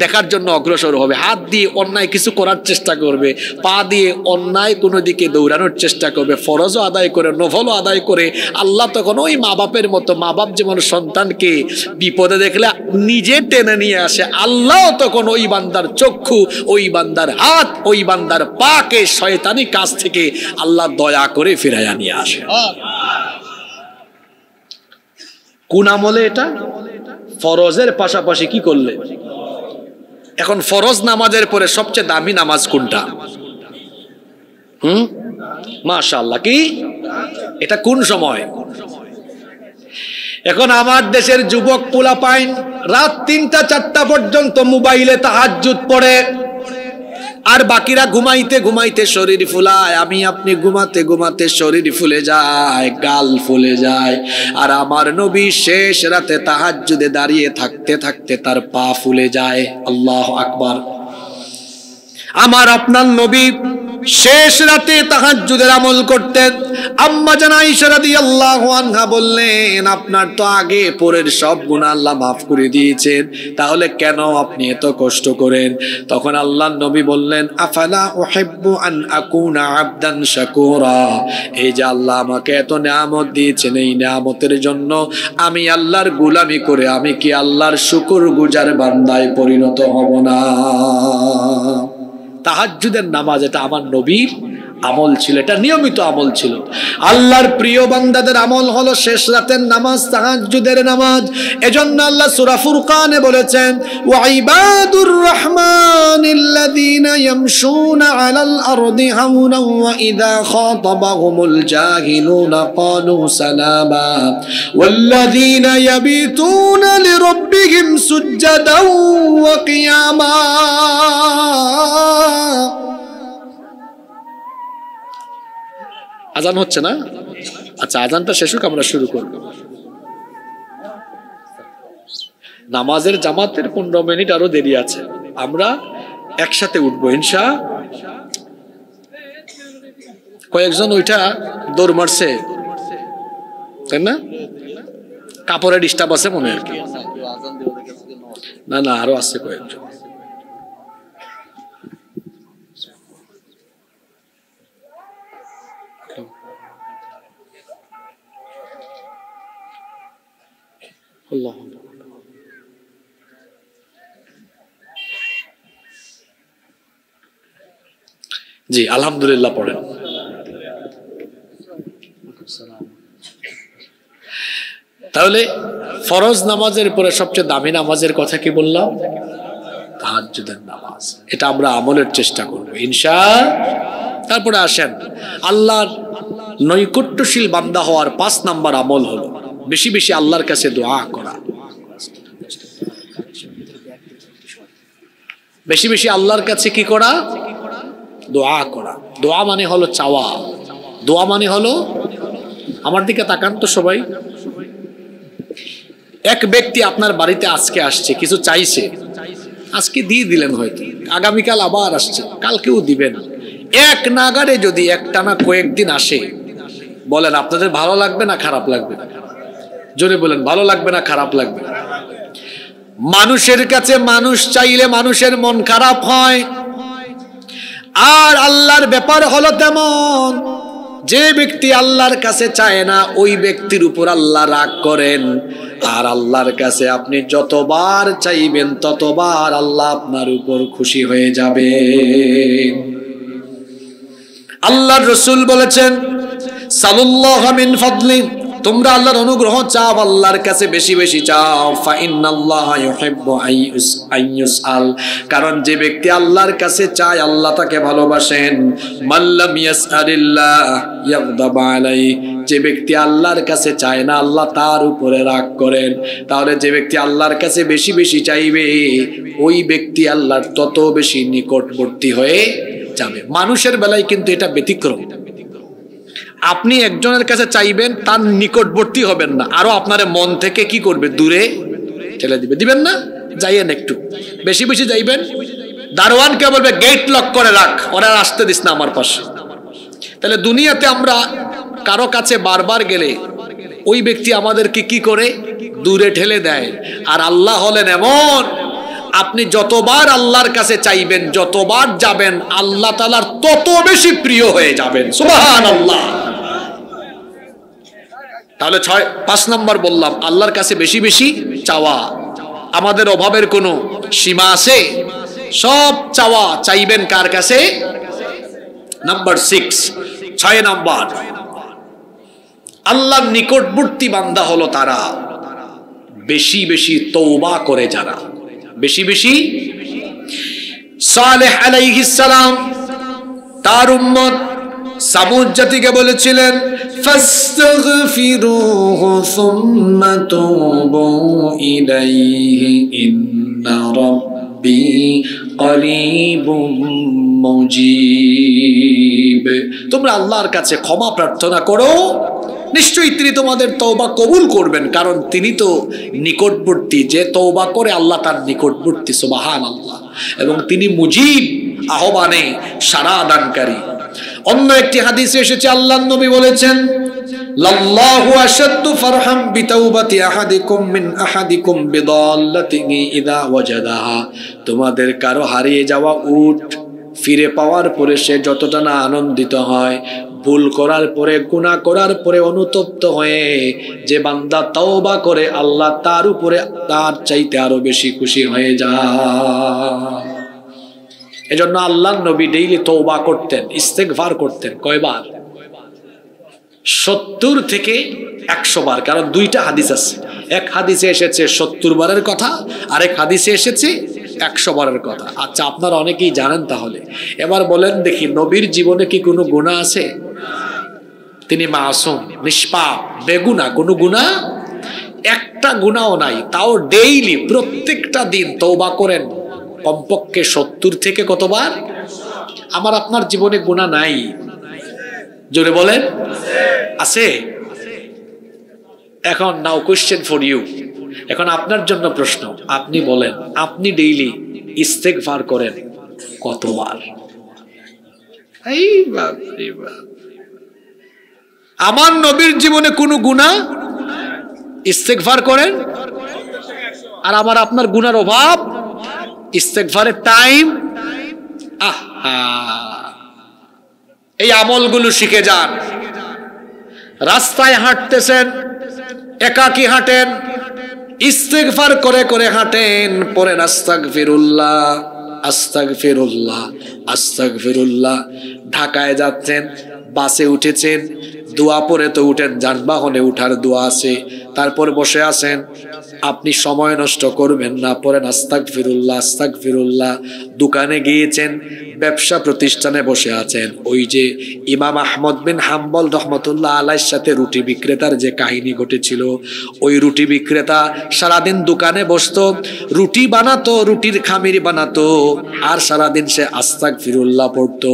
দেখার জন্য অগ্রসর হবে, হাত দিয়ে অন্যায় কিছু করার চেষ্টা করবে, পা দিয়ে অন্যায় কোনো দিকে দৌড়ানোর চেষ্টা করবে, ফরজও আদায় করে নফলও আদায় করে, আল্লাহ তখন ওই মা বাপের মতো, মা বাপ যেমন সন্তানকে বিপদে দেখলে নিজে টেনে নিয়ে আসে, আল্লাহ তখন ওই বান্দার চক্ষু, ওই বান্দার হাত, ওই বান্দার পাকে শয়তানি কাজ থেকে আল্লাহ দয়া করে ফিরাইয়া নিয়ে আসে। কোন আমলে? এটা ফরজের পাশাপাশি কি করলে? এখন ফরজ নামাজের পরে সবচেয়ে দামি নামাজ কোনটা? মাশাআল্লাহ, কি এটা? কোন সময়? এখন আমার দেশের যুবক পোলাপাইন রাত 3টা-4টা পর্যন্ত মোবাইলে তাহাজ্জুদ পড়ে, আর বাকিরা ঘুমাইতে ঘুমাইতে শরীর ফুলায়, আমি আপনি ঘুমাতে ঘুমাতে শরীর ফুলে যায়, গাল ফুলে যায়, আর আমার নবী শেষ রাতে তাহাজ্জুদে দাঁড়িয়ে থাকতে থাকতে তার পা ফুলে যায়। আল্লাহু আকবার। আমার আপনার নবী শেষ রাতে তাহাজ্জুদের আমল করতেন। আম্মা জান আয়েশা রাদিয়াল্লাহু আনহা বললেন, আপনার তো আগে পরের সব গুনাহ আল্লাহ মাফ করে দিয়েছেন, তাহলে কেন আপনি এত কষ্ট করেন? তখন আল্লাহর নবী বললেন, আফালা উহিব্বু আন আকুনা আবদান শাকুরা, এই যে আল্লাহ আমাকে এত নিয়ামত দিয়েছেন, এই নিয়ামতের জন্য আমি আল্লাহর গোলামি করে আমি কি আল্লাহর শুকরগুজার বান্দায় পরিণত হব না? তাহাজ্জুদের নামাজ এটা আমার নবীর আমল ছিল, এটা নিয়মিত আমল ছিল। আল্লাহর প্রিয় বান্দাদের আমল হলো শেষ রাতের নামাজ, তাহাজ্জুদের নামাজ। এজন্য আল্লাহ সূরা ফুরকানে বলেছেন, ওয়া ইবাদুর রাহমানিল্লাযীনা ইয়ামশুনা আলাল আরদি হাওনা ওয়া ইযা খাতাবাহুমুল জাহিলুনা ক্বালু সালামা ওয়াল্লাযীনা ইয়াবিতুনা লিরাব্বিহিম সুজদান ওয়া কিয়ামা। আজান হচ্ছে না? আচ্ছা, আজানটা শেষ হোক, আমরা শুরু করব। নামাজের জামাতের 15 মিনিট আরো দেরি আছে, আমরা একসাথে উঠবো ইনশাআল্লাহ। কয়েকজন ওইটা দৌড় মারছে, তাই না? কাপড়ে ডিস্টার্ব আছে মনে হয়। না না, আরো আছে কয়েকজন। জি আলহামদুলিল্লাহ পড়েন। তাহলে ফরজ নামাজের পরে সবচেয়ে দামি নামাজের কথা কি বললাম? তাহাজ্জুদের নামাজ। এটা আমরা আমলের চেষ্টা করব ইনশাআল্লাহ। তারপরে আসেন, আল্লাহর নৈকট্যশীল বান্দা হওয়ার 5 নাম্বার আমল হলো বেশি বেশি আল্লাহর কাছে দোয়া করা। বেশি বেশি আল্লাহর কাছে কি করা? দোয়া করা। দোয়া মানে হলো চাওয়া, দোয়া মানে হলো, আমার দিকে তাকান তো সবাই। এক ব্যক্তি আপনার বাড়িতে আজকে আসছে, কিছু চাইছে, আজকে দিয়ে দিলেন, হয়তো আগামীকাল আবার আসছে, কালকেও দিবেন। এক নাগারে যদি একটানা কয়েকদিন আসে, বলেন আপনাদের ভালো লাগবে না খারাপ লাগবে? জোরে বলেন, ভালো লাগবে না খারাপ লাগবে? মানুষের কাছে মানুষ চাইলে মানুষের মন খারাপ হয়, আর আল্লাহর ব্যাপার হলো তেমন, যে ব্যক্তি আল্লাহর কাছে চায় না ওই ব্যক্তির উপর আল্লাহ রাগ করেন। আর আল্লাহর কাছে আপনি যতবার চাইবেন ততবার আল্লাহ আপনার উপর খুশি হয়ে যাবে। আল্লাহর রাসূল বলেছেন, সাল্লাল্লাহু মিন ফাদলি, তোমরা আল্লাহর অনুগ্রহ চাও, আল্লাহর কাছে বেশি বেশি চাও। ফা ইন্নাল্লাহা ইউহিব্বু আইয়ুসআল, কারণ যে ব্যক্তি আল্লাহর কাছে চায় আল্লাহ তাকে ভালোবাসেন। মাল্লাম ইয়াসআলিল্লাহ ইয়াগদাব আলাইহি, যে ব্যক্তি আল্লাহর কাছে চায় না আল্লাহ তার উপরে রাগ করেন। তাহলে যে ব্যক্তি আল্লাহর কাছে বেশি বেশি চাইবে ওই ব্যক্তি আল্লাহর তত বেশি নিকটবর্তী হয়ে যাবে। মানুষের বেলায় কিন্তু এটা ব্যতিক্রম। আপনি একজনের কাছে চাইবেন, তার নিকটবর্তী হবেন না, আরো আপনার মন থেকে কি করবে, দূরে ঠেলে দিবে। দিবেন না? যাইয়েন একটু বেশি বেশি যাইবেন। দারোয়ানকে বলবে গেট লক করে রাখ, ওরা আসতে দিস না আমার পাশে। তাহলে দুনিয়াতে আমরা কারো কাছে বারবার গেলে ওই ব্যক্তি আমাদেরকে কি করে, দূরে ঠেলে দেয়। আর আল্লাহ হলেন এমন, আপনি যতবার আল্লাহর কাছে চাইবেন, যতবার যাবেন, আল্লাহ তাআলার তত বেশি প্রিয় হয়ে যাবেন। সুবহানাল্লাহ। তাহলে 5 নম্বর বললাম, আল্লাহর কাছে বেশি বেশি চাওয়া। আমাদের অভাবের কোনো সীমা আছে? সব চাওয়া চাইবেন কার কাছে? নাম্বার 6 নাম্বার, আল্লাহর নিকটবর্তী বান্দা হলো তারা বেশি বেশি তওবা করে, যারা বেশি বেশি। সালেহ আলাইহিস সালাম তার উম্মত সামুদ জাতিকে বলেছিলেন, ফাস্তাগফিরুহু সুম্মা তুবু ইলাইহি ইন্না রাব্বি করিবুম মুজিব। তোমরা আল্লাহর কাছে ক্ষমা প্রার্থনা করো, নিশ্চয়ই তিনি তোমাদের তওবা কবুল করবেন, কারণ তিনি তো নিকটবর্তী। যে তওবা করে আল্লাহ তার নিকটবর্তী। সুবহানাল্লাহ। এবং তিনি মুজিব, আহ্বানে সাড়া দানকারী। অন্য একটি হাদিসে এসেছে, আল্লাহর নবী বলেছেন, লাল্লাহু আশাদ্দু ফারহাম বিতাওবাতি আহাদিকুম মিন আহাদিকুম বিদাল্লাতিহি ইযা ওয়াজাদাহা। তোমাদের কারো হারিয়ে যাওয়া উট ফিরে পাওয়ার পরে সে যতটা না আনন্দিত হয়, ভুল করার পরে, গুনাহ করার পরে অনুতপ্ত হয়ে যে বান্দা তওবা করে আল্লাহ তার উপরে তার চাইতে আরো বেশি খুশি হয়ে যায়। এজন্য আল্লাহর নবী ডেইলি তওবা করতেন, ইস্তেগফার করতেন। কয়বার? 70 থেকে 100 বার। কারণ 2টা হাদিস আছে, এক হাদিসে এসেছে 70 বারের কথা, আরেক হাদিসে এসেছে 100 বারের কথা। আচ্ছা, আপনারা অনেকেই জানেন। তাহলে এবার বলেন দেখি, নবীর জীবনে কি কোনো গুনাহ আছে? তিনি মাসুম, নিষ্পাপ, বেগুনাহ, কোনো গুনাহ একটা গুনাহও নাই। তাও ডেইলি প্রত্যেকটা দিন তওবা করেন কমপক্ষে 70 থেকে কতবার? আমার আপনার জীবনে গুনাহ নাই? জোরে বলেন, আছে? এখন নাও কোশ্চেন ফর ইউ, এখন আপনার জন্য প্রশ্ন। আপনি বলেন, আপনি ডেইলি ইস্তেগফার করেন কতবার? এই বাপরে বাপ, আমার নবীর জীবনে কোনো গুনাহ, ইস্তেগফার করেন। আর আমার আপনার গুনার অভাব, ইস্তেগফারের টাইম। আহা, এই আমলগুলো শিখে যান। রাস্তায় হাঁটতেছেন, একাকী হাঁটেন, ইস্তেগফার করে করে হাঁটেন, পড়েন আস্তাগফিরুল্লাহ আস্তাগফিরুল্লাহ আস্তাগফিরুল্লাহ। ঢাকায় যাচ্ছেন, বাসে উঠেছেন, দোয়া পড়ে তো উঠেন, যানবাহনে উঠার দোয়া আছে, তারপর বসে আছেন, আপনি সময় নষ্ট করবেন না, পড়েন আস্তাগফিরুল্লাহ আস্তাগফিরুল্লাহ। দোকানে গিয়েছেন, ব্যবসা প্রতিষ্ঠানে বসে আছেন, ওই যে ইমাম আহমদ বিন হাম্বল রহমতুল্লাহ আলাইহির সাথে রুটি বিক্রেতার যে কাহিনী ঘটেছিল, ওই রুটি বিক্রেতা সারাদিন দোকানে বসতো, রুটি বানাতো, রুটির খামির বানাতো, আর সারাদিন সে আস্তাগফিরুল্লাহ পড়তো।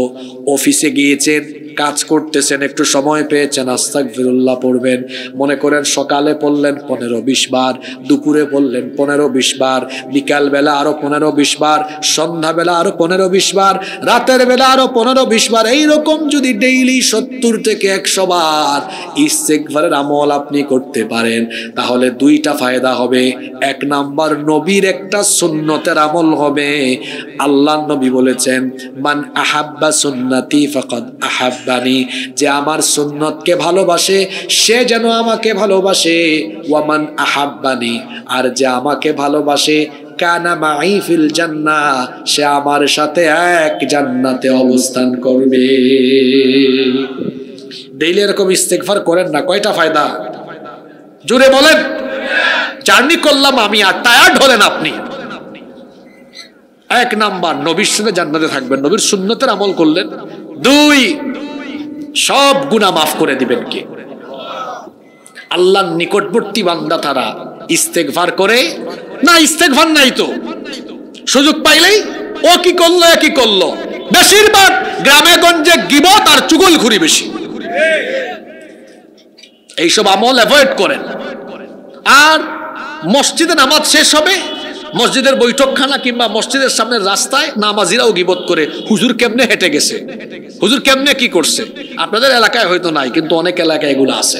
অফিসে গিয়েছেন, কাজ করতেছেন, একটু সময় পেয়েছেন, আস্তাগফিরুল্লাহ পড়বেন। মনে করেন সকালে পড়লেন 15-20 বার, দুপুরে পড়লেন 15-20 বার, বিকাল বেলা আরো 15-20 বার, সন্ধ্যা বেলা আরো 15-20 বার, রাতের বেলা আরো 15-20 বার। এইরকম যদি ডেইলি 70 থেকে 100 বার ইস্তেগফারের আমল আপনি করতে পারেন, তাহলে 2টা ফায়দা হবে। 1 নাম্বার, নবীর একটা সুন্নতের আমল হবে। আল্লাহর নবী বলেছেন, মান আহাব্বা সুন্নতি ফাকাদ আহাব্বা আহাব্বানি, যে আমার সুন্নতকে ভালোবাসে সে যেন আমাকে ভালোবাসে, ওয়া মান আহাব্বানি, আর যে আমাকে ভালোবাসে কানা মাই ফিল জান্নাহ, সে আমার সাথে এক জান্নাতে অবস্থান করবে। ডেইলি এরকম ইস্তেগফার করেন না, কয়টা ফায়দা জোরে বলেন। জার্নি করলাম আমি আর টায়ার্ড হলেন আপনি। এক নাম্বার, নবীর সাথে জান্নাতে থাকবেন, নবীর সুন্নতের আমল করলেন। দুই, সব গুনাহ মাফ করে দিবেন কে? আল্লাহর নিকটবর্তী বান্দা তারা ইস্তেগফার করে না, ইস্তেগফার নাই তো, সুযোগ পাইলেই ও কি করলো এ কি করলো। বেশিরভাগ গ্রামে গঞ্জে গীবত আর চুগলখুরি বেশি। এইসব আমল অ্যাভয়েড করেন। আর মসজিদে নামাজ শেষ হবে, মসজিদের বৈঠকখানা কিংবা মসজিদের সামনের রাস্তায় নামাজিরাও গীবত করে, হুজুর কেমনে হেঁটে গেছে, হুজুর কেমনে কি করছে। আপনাদের এলাকায় হয়তো নাই, কিন্তু অনেক এলাকায় এগুলো আছে।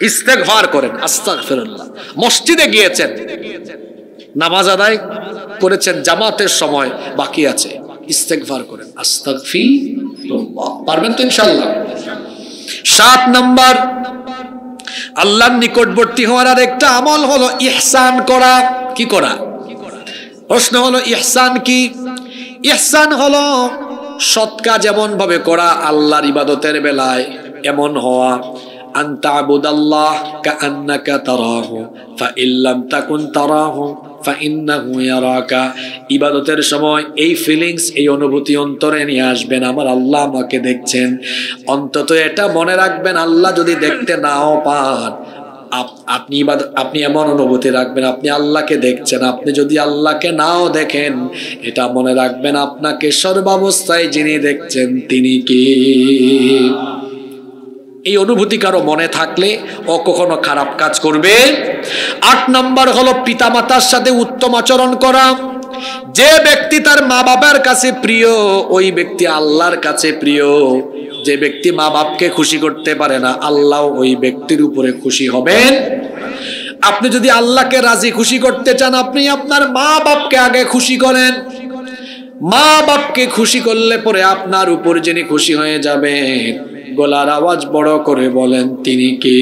ইস্তেগফার করেন, আস্তাগফিরুল্লাহ। মসজিদে গিয়েছেন, নামাজ আদায় করেছেন, জামাতের সময় বাকি আছে, ইস্তেগফার করেন, আস্তাগফিরুল্লাহ। পারবেন তো ইনশাআল্লাহ। 7 নাম্বার, আল্লাহর নিকটবর্তী হওয়ার আর একটা আমল হলো ইহসান করা। কি করা? প্রশ্ন হলো ইহসান কি? ইহসান হলো সৎ কাজ এমন ভাবে করা, আল্লাহর ইবাদতের বেলায় এমন হওয়া, আনতা আবুদাল্লাহ কাআন্নাকা তারাহু ফাইন লাম তাকুন তারাহু ফাইন্নাহু ইয়ারাকা। ইবাদতের সময় এই ফিলিংস, এই অনুভূতি অন্তরে নিয়ে আসবেন, আমার আল্লাহ আমাকে দেখছেন। অন্তত এটা মনে রাখবেন, আল্লাহ যদি দেখতে নাও পান, আপনি এমন অনুভূতি রাখবেন আপনি আল্লাহকে দেখছেন। আপনি যদি আল্লাহকে নাও দেখেন, এটা মনে রাখবেন আপনাকে সর্বাবস্থায় যিনি দেখছেন তিনি কে। এই অনুভূতি কারো মনে থাকলে ও কখনো খারাপ কাজ করবে। 8 নাম্বার হলো পিতামাতার সাথে উত্তম আচরণ করা। যে ব্যক্তি তার মা বাবার কাছে প্রিয়, ওই ব্যক্তি আল্লাহর কাছে প্রিয়। যে ব্যক্তি মা বাপকে খুশি করতে পারে না, আল্লাহ ওই ব্যক্তির উপরে খুশি হবেন। আপনি যদি আল্লাহকে রাজি খুশি করতে চান, আপনি আপনার মা বাপকে আগে খুশি করেন। মা বাপকে খুশি করলে পরে আপনার উপর যিনি খুশি হয়ে যাবেন, গলার আওয়াজ বড় করে বলেন তিনি কে।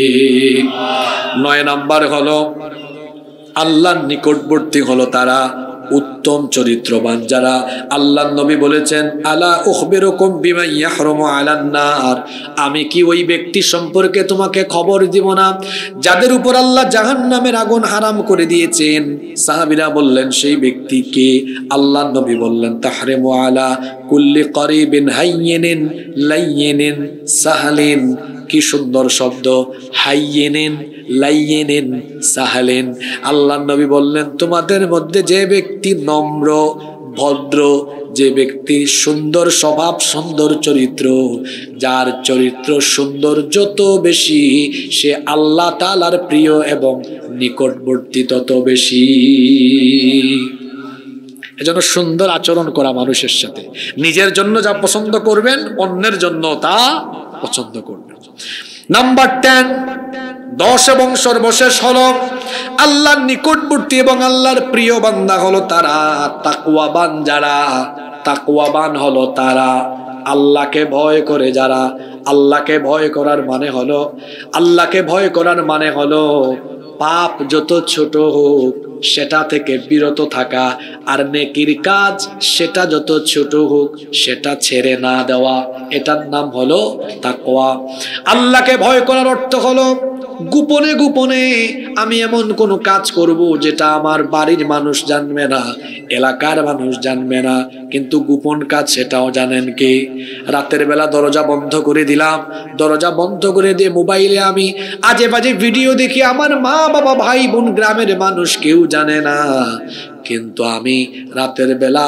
9 নাম্বার হলো আল্লাহর নিকটবর্তী হলো তারা উত্তম চরিত্রবান যারা। আল্লাহর নবী বলেছেন, আলা উখবিরুকুম বিমা ইয়াহরুমু আলান নার, আমি কি ওই ব্যক্তি সম্পর্কে তোমাকে খবর দিব না যাদের উপর আল্লাহ জাহান্নামের আগুন হারাম করে দিয়েছেন। সাহাবীরা বললেন, সেই ব্যক্তি কে? আল্লাহর নবী বললেন, তাহরিমু আলা কুল্লি করিবিন হাইয়িনিন লাইয়িনিন সাহালিন। কি সুন্দর শব্দ, হাইয়িনিন লাইয়িনিন সাহালিন। আল্লাহর নবী বললেন, তোমাদের মধ্যে যে ব্যক্তি নম্র ভদ্র, যে ব্যক্তি সুন্দর স্বভাব সুন্দর চরিত্র, যার চরিত্র সুন্দর যত বেশি, সে আল্লাহ তাআলার প্রিয় এবং নিকটবর্তী তত বেশি। এজন্য সুন্দর আচরণ করা মানুষের সাথে, নিজের জন্য যা পছন্দ করবেন অন্যের জন্য তা পছন্দ করবেন। নাম্বার 10, 10 এবং সর্বশেষ হলো আল্লাহর নিকটবর্তী এবং আল্লাহর প্রিয় বান্দা হলো তারা তাকওয়াবান যারা। তাকওয়াবান হলো তারা আল্লাহকে ভয় করে যারা। আল্লাহকে ভয় করার মানে হলো, আল্লাহকে ভয় করার মানে হলো পাপ যত ছোট হোক সেটা থেকে বিরত থাকা, আর নেকির কাজ সেটা যত ছোট হোক সেটা ছেড়ে না দেওয়া, এটার নাম হলো তাকওয়া। আল্লাহকে ভয় করার অর্থ হলো গোপনে গোপনে আমি এমন কোন কাজ করব যেটা আমার বাড়ির মানুষ জানবে না, এলাকার মানুষ জানবে না, কিন্তু গোপন কাজ সেটাও জানেন কে? রাতের বেলা দরজা বন্ধ করে দিলাম, দরজা বন্ধ করে দিয়ে মোবাইলে আমি আজে বাজে ভিডিও দেখি, আমার মা বাবা ভাই বোন গ্রামের মানুষ কেউ জানে না, কিন্তু আমি রাতের বেলা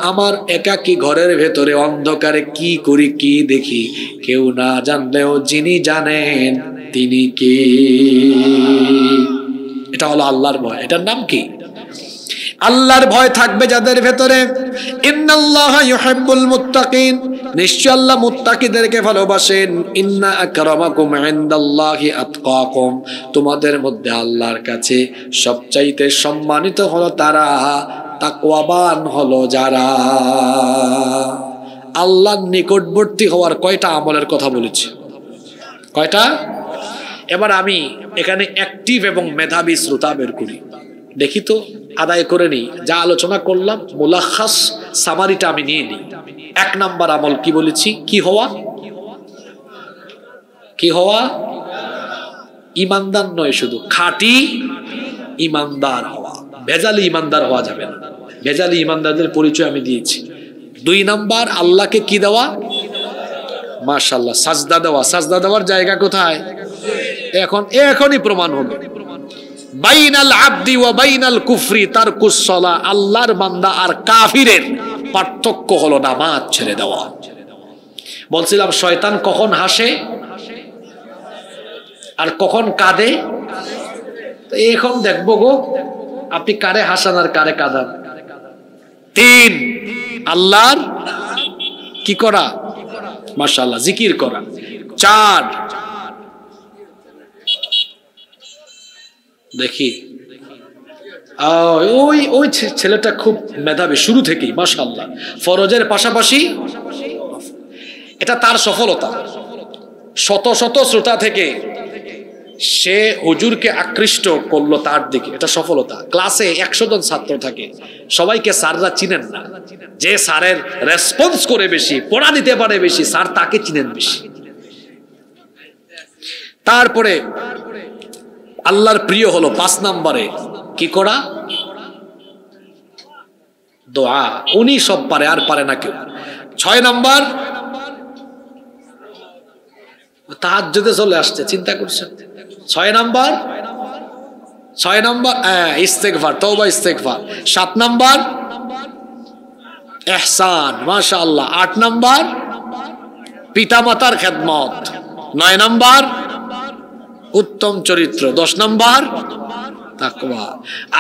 আমার একাকী ঘরের ভেতরে অন্ধকারে কি করি কি দেখি, কেউ না জানলেও যিনি জানেন তিনি কে? এটা হলো আল্লাহর ভয়। এটার নাম কি? আল্লাহর ভয় থাকবে যাদের ভেতরে। ইন্নাল্লাহা ইউহিব্বুল মুত্তাকিন, নিশ্চয় আল্লাহ মুত্তাকিদেরকে ভালোবাসেন। ইন্না আকরামাকুম ইনদাল্লাহি আতকাকুম, তোমাদের মধ্যে আল্লাহর কাছে সবচাইতে সম্মানিত হলো তারা, তাকওয়াবান হলো যারা। আল্লাহর নিকটবর্তী হওয়ার কয়টা আমলের কথা বলেছি? কয়টা? এবার আমি এখানে অ্যাক্টিভ এবং মেধাবী শ্রোতা বের করি, দেখি তো আদায় করে নিই। যা আলোচনা করলাম মুলাখাস সামারিটা আমি নিয়ে নিই। 1 নাম্বার আমল কি বলেছি? কি হওয়া? কি হওয়া? ইমানদার নয়, শুধু খাঁটি ইমানদার হওয়া। ভেজালি ইমানদার হওয়া যাবে না। ভেজালি ইমানদারদের পরিচয় আমি দিয়েছি। 2 নাম্বার আল্লাহকে কি দেওয়া? মাশাআল্লাহ, সাজদা দেওয়া। সাজদা দেওয়ার জায়গা কোথায়? এখনই প্রমাণ হবে। বাইনাল আবদি ওয়া বাইনাল কুফরি তারকুস সালাহ। আল্লাহর বান্দা আর কাফিরের পার্থক্য হলো নামাজ ছেড়ে দেওয়া। বলছিলাম শয়তান কখন হাসে আর কখন কাঁদে। এখন দেখবো গো আপনি কারে হাসান আর কারে কাঁদান। 3 আল্লাহর কি করা? মাশাআল্লাহ, জিকির করা। 4 দেখি ওই ছেলেটা খুব মেধাবী শুরু থেকেই, মাশাআল্লাহ। ফরজের পাশাপাশি, এটা তার সফলতা। শত শত শ্রোতা থেকে সে হুজুরকে আকৃষ্ট করলো তার দিকে, এটা সফলতা। ক্লাসে 100 জন ছাত্র থাকে, সবাইকে স্যাররা চিনেন না। যে স্যারের রেসপন্স করে বেশি, পড়া দিতে পারে বেশি, স্যার তাকে চিনেন বেশি। তারপরে আল্লাহর প্রিয় হলো 5 নম্বরে কি করা? দোয়া। উনি সব পারে, আর পারে না কেউ। 6 নম্বর তাহাজ্জুদে চলে আসছে, চিন্তা করছেন। 6 নম্বর ইস্তেগফার, তওবা ইস্তেগফার। 7 নম্বর ইহসান, মাশাআল্লাহ। 8 নম্বর পিতামাতার খেদমত। 9 নম্বর উত্তম চরিত্র। 10 নম্বর তাকওয়া।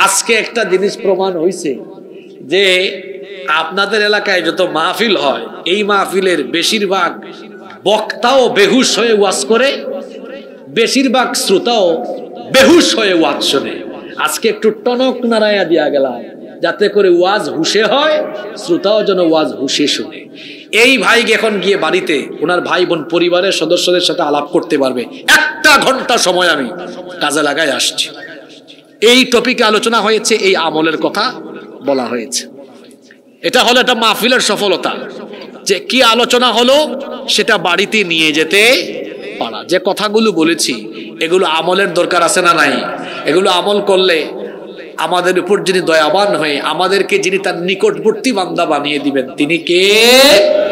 আজকে একটা জিনিস প্রমাণ হইছে যে আপনাদের এলাকায় যত মাহফিল হয়, এই মাহফিলের বেশিরভাগ বক্তাও বেহুশ হয়ে ওয়াজ করে, বেশিরভাগ শ্রোতাও বেহুশ হয়ে ওয়াজ শোনে। আজকে একটু টনক নাড়াইয়া দিয়া গেলাম, যাতে করে ওয়াজ হুশে হয়, শ্রোতাও যেন ওয়াজ হুশে শুনে। এই ভাইকে এখন গিয়ে বাড়িতে ওনার ভাই বোন পরিবারের সদস্যদের সাথে আলাপ করতে পারবে। 1 ঘন্টা সময় আমি কাজে লাগাই আসছি। এই টপিকে আলোচনা হয়েছে, এই আমলের কথা বলা হয়েছে। এটা হলো একটা মাহফিলের সফলতা, যে কি আলোচনা হলো সেটা বাড়িতে নিয়ে যেতে পারা। যে কথাগুলো বলেছি এগুলো আমলের দরকার আছে না নাই? এগুলো আমল করলে আমাদের উপর যিনি দয়াবান হয়ে আমাদেরকে যিনি তার নিকটবর্তী বান্দা বানিয়ে দিবেন, তিনি কে?